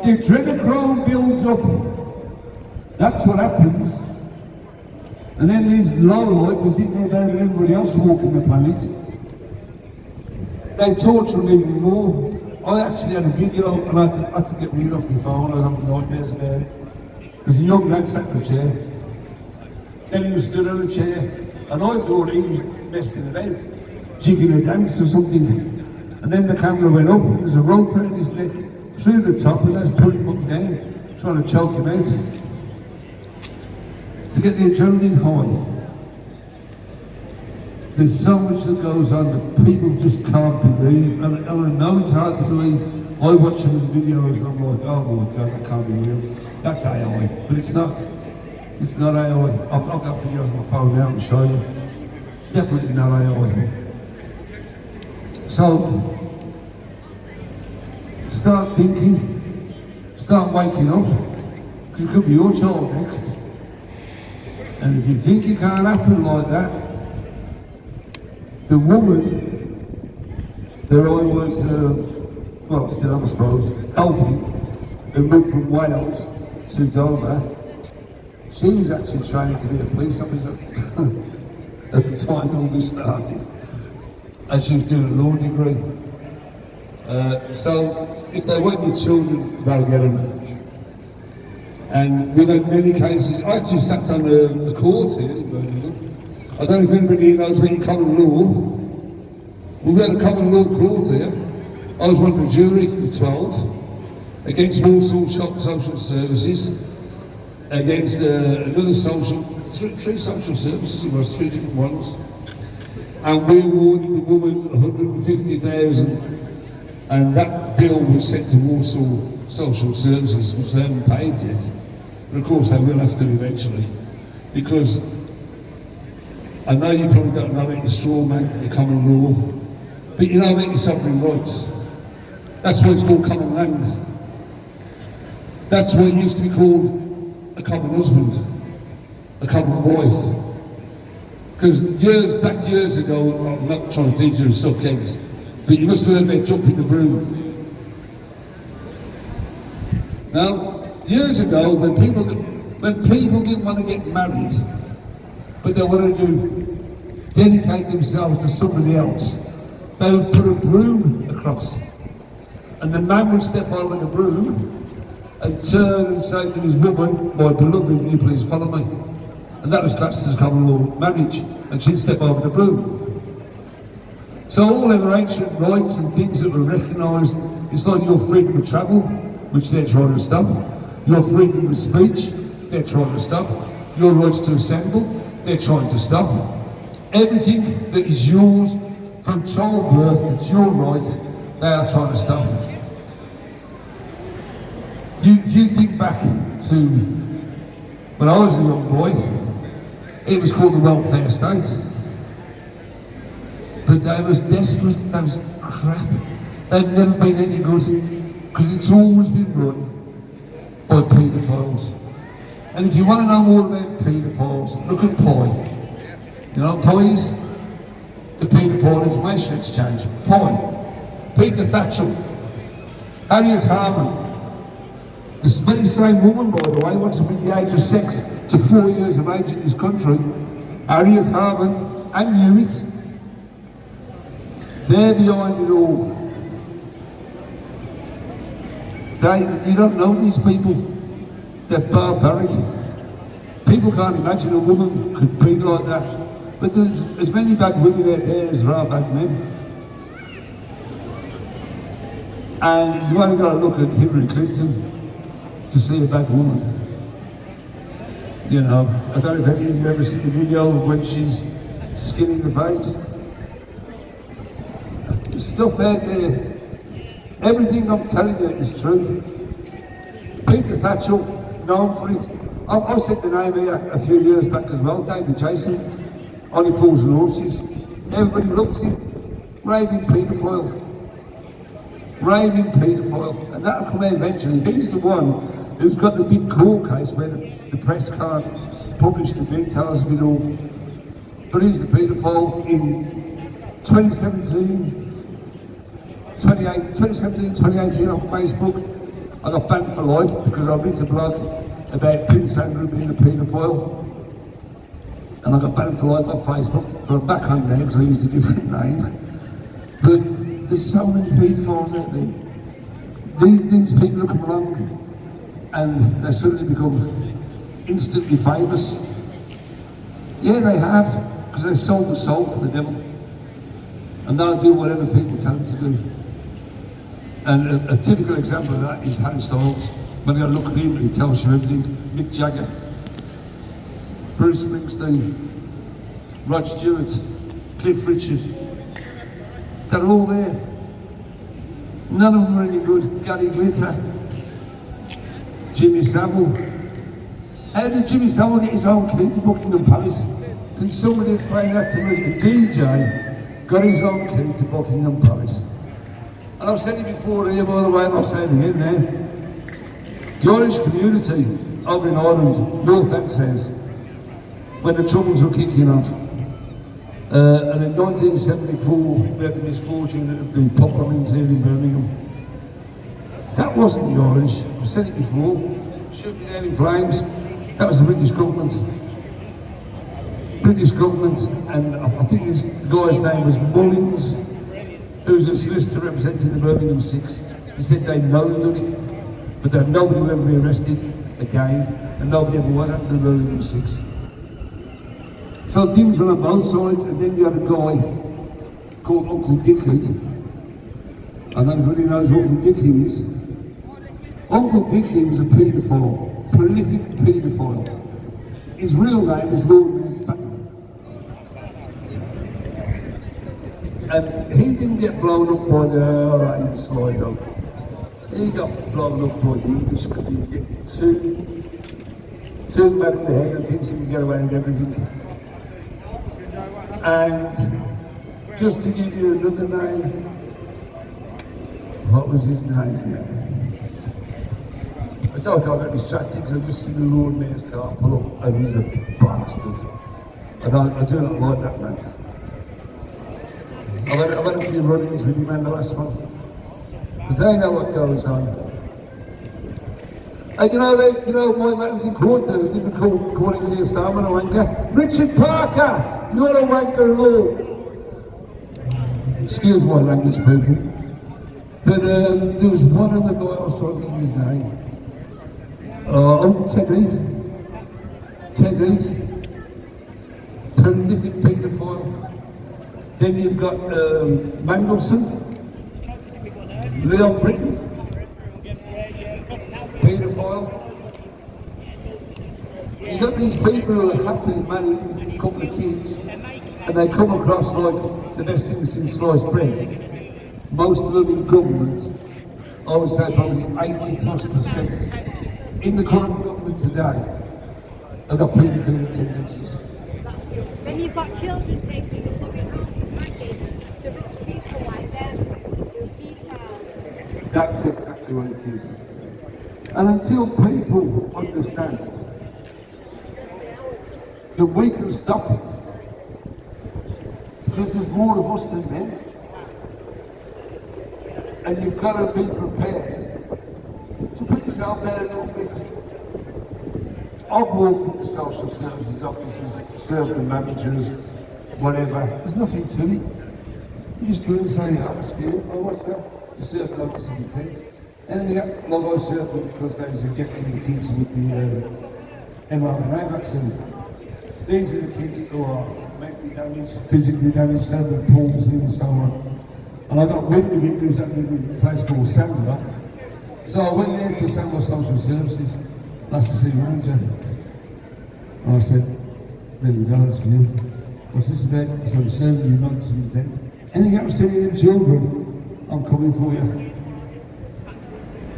The adrenochrome builds up. That's what happens. And then these lowlife who think they're better than everybody else walking the planet, they torture them even more. I actually had a video and I had to get rid off my phone. I was having nightmares about it. There's a young lad sat in a chair. Then he was stood on a chair. And I thought he was messing about, jigging a dance or something. And then the camera went up and there's a rope around his neck through the top and that's pulling him up down, trying to choke him out. To get the adrenaline high. There's so much that goes on that people just can't believe, and I know it's hard to believe. I watch some of the videos and I'm like, oh my God, that can't be real. That's AI, but it's not. It's not AI. I've got videos on my phone now to show you. It's definitely not AI. So, start thinking, start waking up, because it could be your child next. And if you think it can't happen like that, the woman that I was, well, still I suppose, helping, who moved from Wales to Dover, she was actually training to be a police officer at the time all this started. And she was doing a law degree. So, if they want your children, they'll get them. And we've had many cases. I actually sat on a court here in Birmingham. I don't know if anybody knows about common law. We've had a common law court here. I was one of the jury with 12 against Walsall Social Services, against another three social services. It was 3 different ones, and we awarded the woman 150,000, and that bill was sent to Walsall Social Services, which they haven't paid yet. But of course they will have to eventually, because I know you probably don't know about your straw man, your common law, but you know about your sovereign rights. That's why it's called common land. That's why it used to be called a common husband, a common wife. Because years ago, I'm not trying to teach you to suck eggs, but you must have heard about jumping the broom. Now, years ago, when people didn't want to get married, but they wanted to dedicate themselves to somebody else, they would put a broom across. And the man would step over the broom and turn and say to his woman, my beloved, will you please follow me? And that was classed as common law marriage, and she'd step over the broom. So all their ancient rights and things that were recognised, it's like your freedom of travel, which they're trying to stop, your freedom of speech, they're trying to stop, your rights to assemble, they're trying to stop. Everything that is yours from childbirth, that's your right, they are trying to stop. If you think back to when I was a young boy, it was called the welfare state. But they was desperate, they was crap. They'd never been any good. because it's always been run by paedophiles. And if you want to know more about paedophiles, look at PI. You know, PI is the Paedophile Information Exchange. PI. Peter Thatcher, Harriet Harman. This very same woman, by the way, wants to bring the age of sex to 4 years of age in this country. Harriet Harman and Hewitt. They're behind it all. You don't know these people. They're barbaric. People can't imagine a woman could be like that. But there's as many bad women out there as there are bad men. And you only got to look at Hillary Clinton to see a bad woman. You know, I don't know if any of you ever seen the video of when she's skinning the face. There's stuff out there. Everything I'm telling you is true. Peter Thatcher, known for it. I said the name here a few years back as well, David Jason, Only Fools and Horses. Everybody loves him. Raving paedophile. Raving paedophile. And that'll come out eventually. He's the one who's got the big court case where the press can't publish the details of it all. But he's the paedophile. In 2017, 2018 on Facebook, I got banned for life because I wrote a blog about Prince Andrew being a paedophile. And I got banned for life on Facebook, but I'm back on there because I used a different name. But there's so many paedophiles out there. These people who come along and they suddenly become instantly famous. Yeah, they have, because they sold the soul to the devil. And they'll do whatever people tell them to do. And a typical example of that is Harry Styles. When you look at him, he tells you everything. Mick Jagger, Bruce Springsteen, Rod Stewart, Cliff Richard. They're all there. None of them are any good. Gary Glitter, Jimmy Savile. How did Jimmy Savile get his own key to Buckingham Palace? Can somebody explain that to me? A DJ got his own key to Buckingham Palace. And I've said it before here, by the way, and I'll say it again now. The Irish community over in Ireland, North End says, when the Troubles were kicking off, and in 1974, we had the misfortune of the pogroms here in Birmingham. That wasn't the Irish, I've said it before, shooting down in flames, that was the British government. British government, and I think the guy's name was Mullins, who's a solicitor representing the Birmingham Six. He said they know they've done it, but that nobody will ever be arrested again, and nobody ever was after the Birmingham Six. So things were on both sides, and then you had a guy called Uncle Dickie. I don't know if anybody knows who Uncle Dickie is. Uncle Dickie was a paedophile, prolific paedophile. His real name is Lord Mountbatten. And he didn't get blown up by the IRA in Sligo. He got blown up by the English because he was getting too mad in the head and thinks he can get away with everything. And just to give you another name, what was his name? It's okay, I got distracted because I just see the Lord Mayor's car pull up and he's a bastard. I do not like that man. I've had a few run-ins with him in the last one. Because they know what goes on. And you know, my man was in court there, it was difficult calling Keir Starmer a wanker. Richard Parker, you're a wanker law. Excuse my language, people. But there was one other guy, I was trying to think of his name. Ted Heath. Ted Heath. Prolific paedophile. Then you've got Mandelson. Leon Britton. Paedophile. You've got these people who are happily married with a couple of kids and they come across like the best thing since sliced bread. Most of them in government, I would say probably 80+% in the current government today have got paedophile tendencies. When you've got children taking the fucking house and money to rich people like them, who are pedophiles. That's exactly exactly what it is. And until people understand that we can stop it, because there's more of us than them, and you've got to be prepared to put yourself there a little bit. I've walked into social services offices, served the managers, whatever. There's nothing to it. You just go and say, "I'm scared." "Oh, what's that?" "To serve notice of intent." And then I served them because they was injecting the kids with the mRNA vaccine. These are the kids who are mentally damaged, physically damaged, cerebral palsy and so on. And I got wind of it. It was at a place called Sandra. So I went there to Sandra Social Services. Nice to see you, manager. And I said, "There we go, that's for you. What's this about?" I said, "I'm serving you notice of intent. Anything happens to any of them children, I'm coming for you."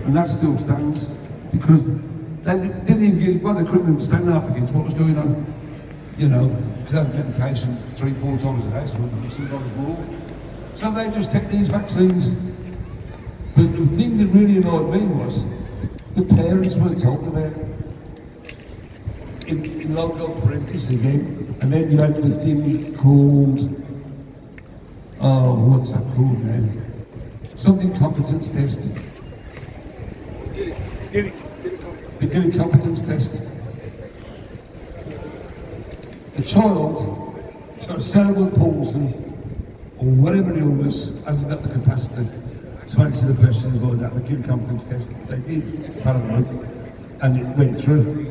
And that still stands, because they didn't even get, well, they couldn't understand half against what was going on. You know, because they had medication 3-4 times a day, sometimes more. So they just take these vaccines. But the thing that really annoyed me was the parents weren't told about it. In local parentis again, and then you had the thing called, oh, what's that called now? Something competence test. The Gilly competence test. A child who's got cerebral palsy or whatever illness hasn't got the capacity to answer the questions about that. The Gilly competence test, they did, apparently, and it went through.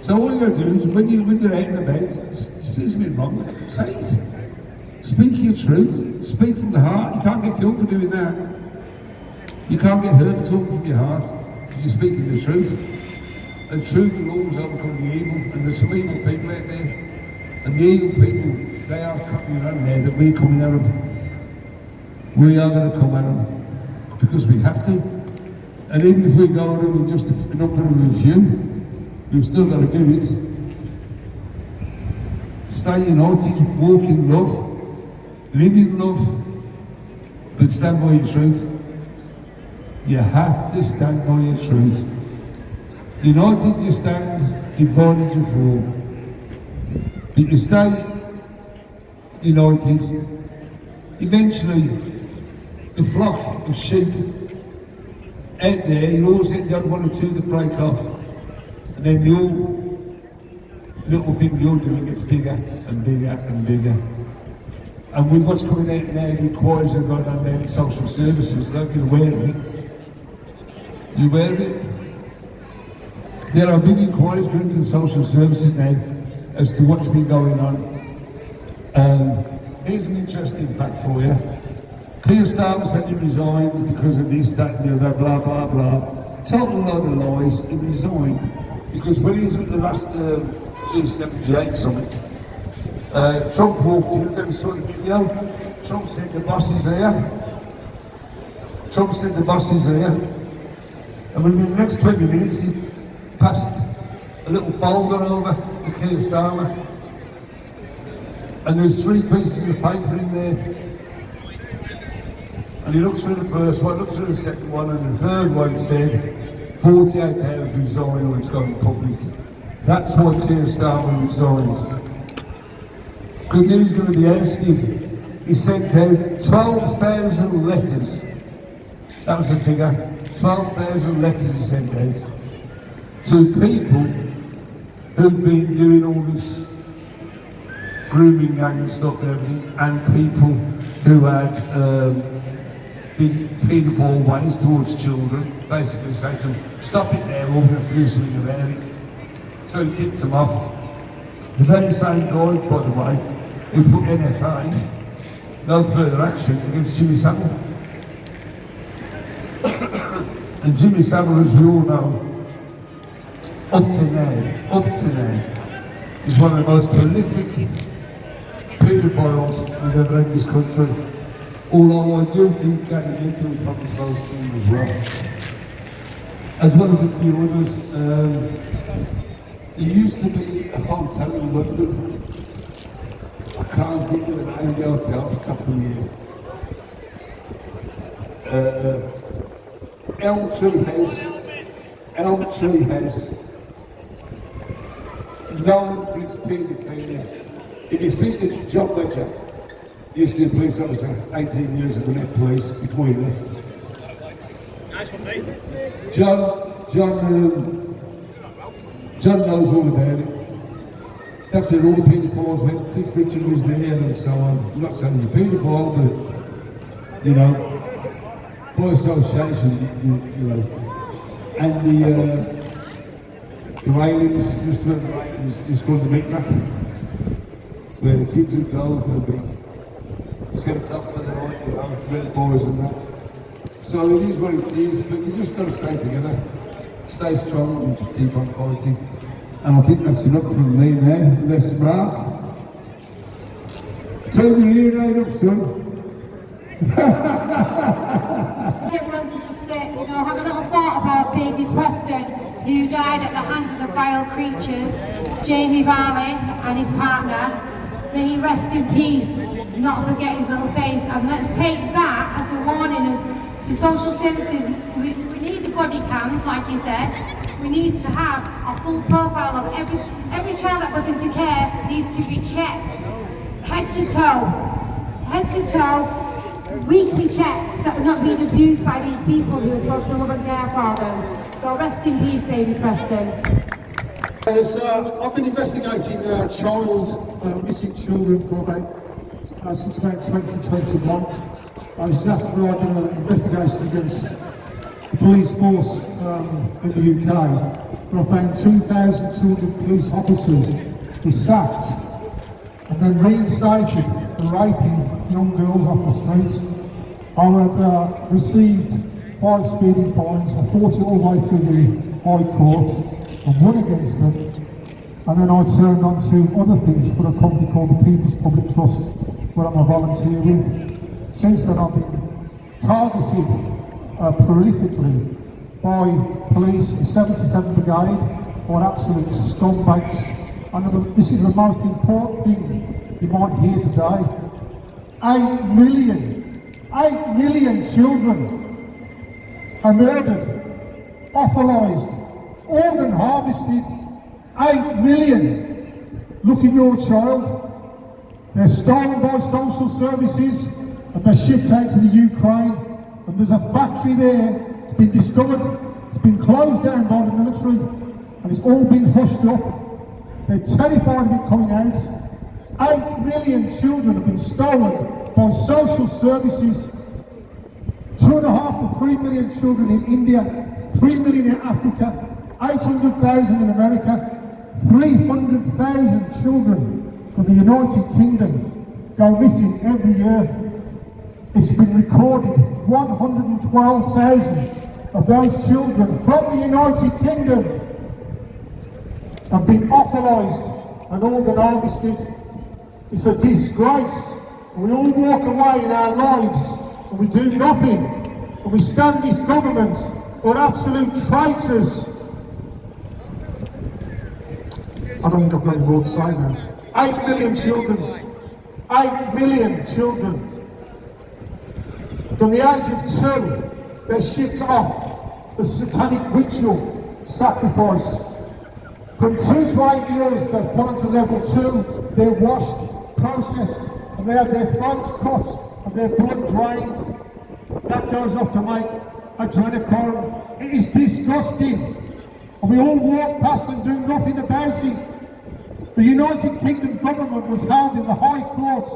So all you got to do is, when you're out in the bed, you see something wrong, say it. Speak your truth. Speak from the heart. You can't get killed for doing that. You can't get hurt at all from your heart, because you're speaking the truth. And truth will always overcome the evil. And there's some evil people out there. And the evil people, they are coming around there, that we're coming at them. We are going to come at them, because we have to. And even if we go at them with just a number of a few, you've still got to do it. Stay united, walk in love, live in love, but stand by your truth. You have to stand by your truth. United you stand, divided you fall. But you stay united, eventually the flock of sheep out there, you always get the odd one or two that break off. And then your little thing you're doing gets bigger and bigger and bigger. And with what's coming out now, the inquiries that are going on there in social services, I don't know if you're aware of it. You aware of it? There are big inquiries going to the social services now as to what's been going on. Here's an interesting fact for you. Keir Starmer said he resigned because of this, that and the other, blah, blah, blah. Total load of lies. He resigned because when he was at the last G78 summit, Trump walked in, and we saw the video. Trump said the boss is here. Trump said the boss is here. And within the next 20 minutes, he passed a little folder over to Keir Starmer. And there's 3 pieces of paper in there. And he looked through the first one, looked through the second one, and the third one said, 48 hours resign or it's going public. That's why Keir Starmer resigned. Because he was going to be ousted. He sent out 12,000 letters. That was the figure. 12,000 letters he sent out to people who'd been doing all this grooming gang stuff and everything, and people who had been painful ways towards children, basically saying to them, stop it there, we're going to have to do something about it. So he tipped them off. The very same guy, by the way, who put NFA, no further action, against Jimmy Savile. And Jimmy Savile, as we all know, up to now, is one of the most prolific paedophiles we've ever had in this country. Although I do think Gary Glitter was probably close to him as well. As well as a few others. There used to be a hotel in London. I can't think of the name of the hotel off the top of the head. Elmtree House, known for its paedophilia. If you speak to John Ledger, he used to be a police officer, 18 years in the Met Police before he left. John knows all about it. That's where all the paedophiles went. Cliff Richard was there and so on. I'm not saying he's a paedophile, but, you know, by association, you know. And the railings, just where the railings is called the meat rack, where the kids would go for a bit. Set it up for the night, you know, for the boys and that. So it is what it is, but you just got to stay together, stay strong and just keep on fighting. And I think that's enough from me now. Let's Mark. Turn the ear up, son. Everyone to just say, you know, have a little thought about baby Preston, who died at the hands of the vile creatures, Jamie Varley and his partner. May he rest in peace, not forget his little face. And let's take that as a warning as to social services. We need the body cams, like you said. We need to have a full profile of every child that goes into care needs to be checked, head to toe, weekly checks that are not being abused by these people who are supposed to love and care for them. So rest in peace, baby Preston. I've been investigating missing children for since about 2021. I was just done an investigation against the police force in the UK, where I found 2,200 police officers were sacked and then reinstated for raping young girls off the streets. I had received 5 speeding fines. I fought it all the way through the High Court and won against them. And then I turned on to other things for a company called the People's Public Trust, where I'm a volunteer with. Since then I've been targeted prolifically by police, the 77th Brigade, or absolute scumbags. And this is the most important thing you might hear today. 8 million children are murdered, offalised, organ harvested. 8 million. Look at your child. They're stolen by social services and they're shipped out to the Ukraine. And there's a factory there. It's been discovered. It's been closed down by the military, and it's all been hushed up. They're terrified of it coming out. 8 million children have been stolen by social services. 2.5 to 3 million children in India, 3 million in Africa, 800,000 in America, 300,000 children from the United Kingdom go missing every year. It's been recorded 112,000 of those children from the United Kingdom have been offalised and organ harvested. It's a disgrace. We all walk away in our lives and we do nothing. And we stand this government are absolute traitors. I don't think I've got any more to say now. 8 million children. 8 million children. From the age of 2, they're shipped off the satanic ritual sacrifice. From 2 to 8 years, they're put onto level 2, they're washed, processed, and they have their throats cut and their blood drained. That goes off to make adrenochrome. It is disgusting. And we all walk past and do nothing about it. The United Kingdom government was held in the High Court,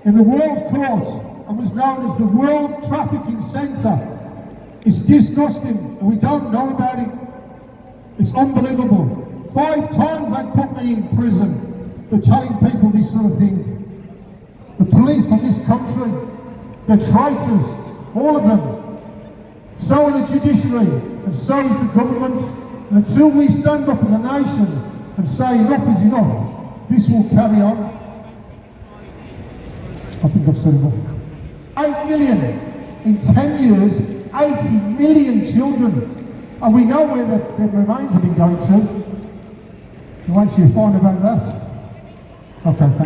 in the World Court, and was known as the World Trafficking Centre. It's disgusting, and we don't know about it. It's unbelievable. 5 times they put me in prison for telling people this sort of thing. The police of this country, they're traitors, all of them. So are the judiciary, and so is the government. And until we stand up as a nation and say enough is enough, this will carry on. I think I've said enough. 8 million in 10 years, 80 million children. And we know where their remains have been going to. Once you find about that. Okay.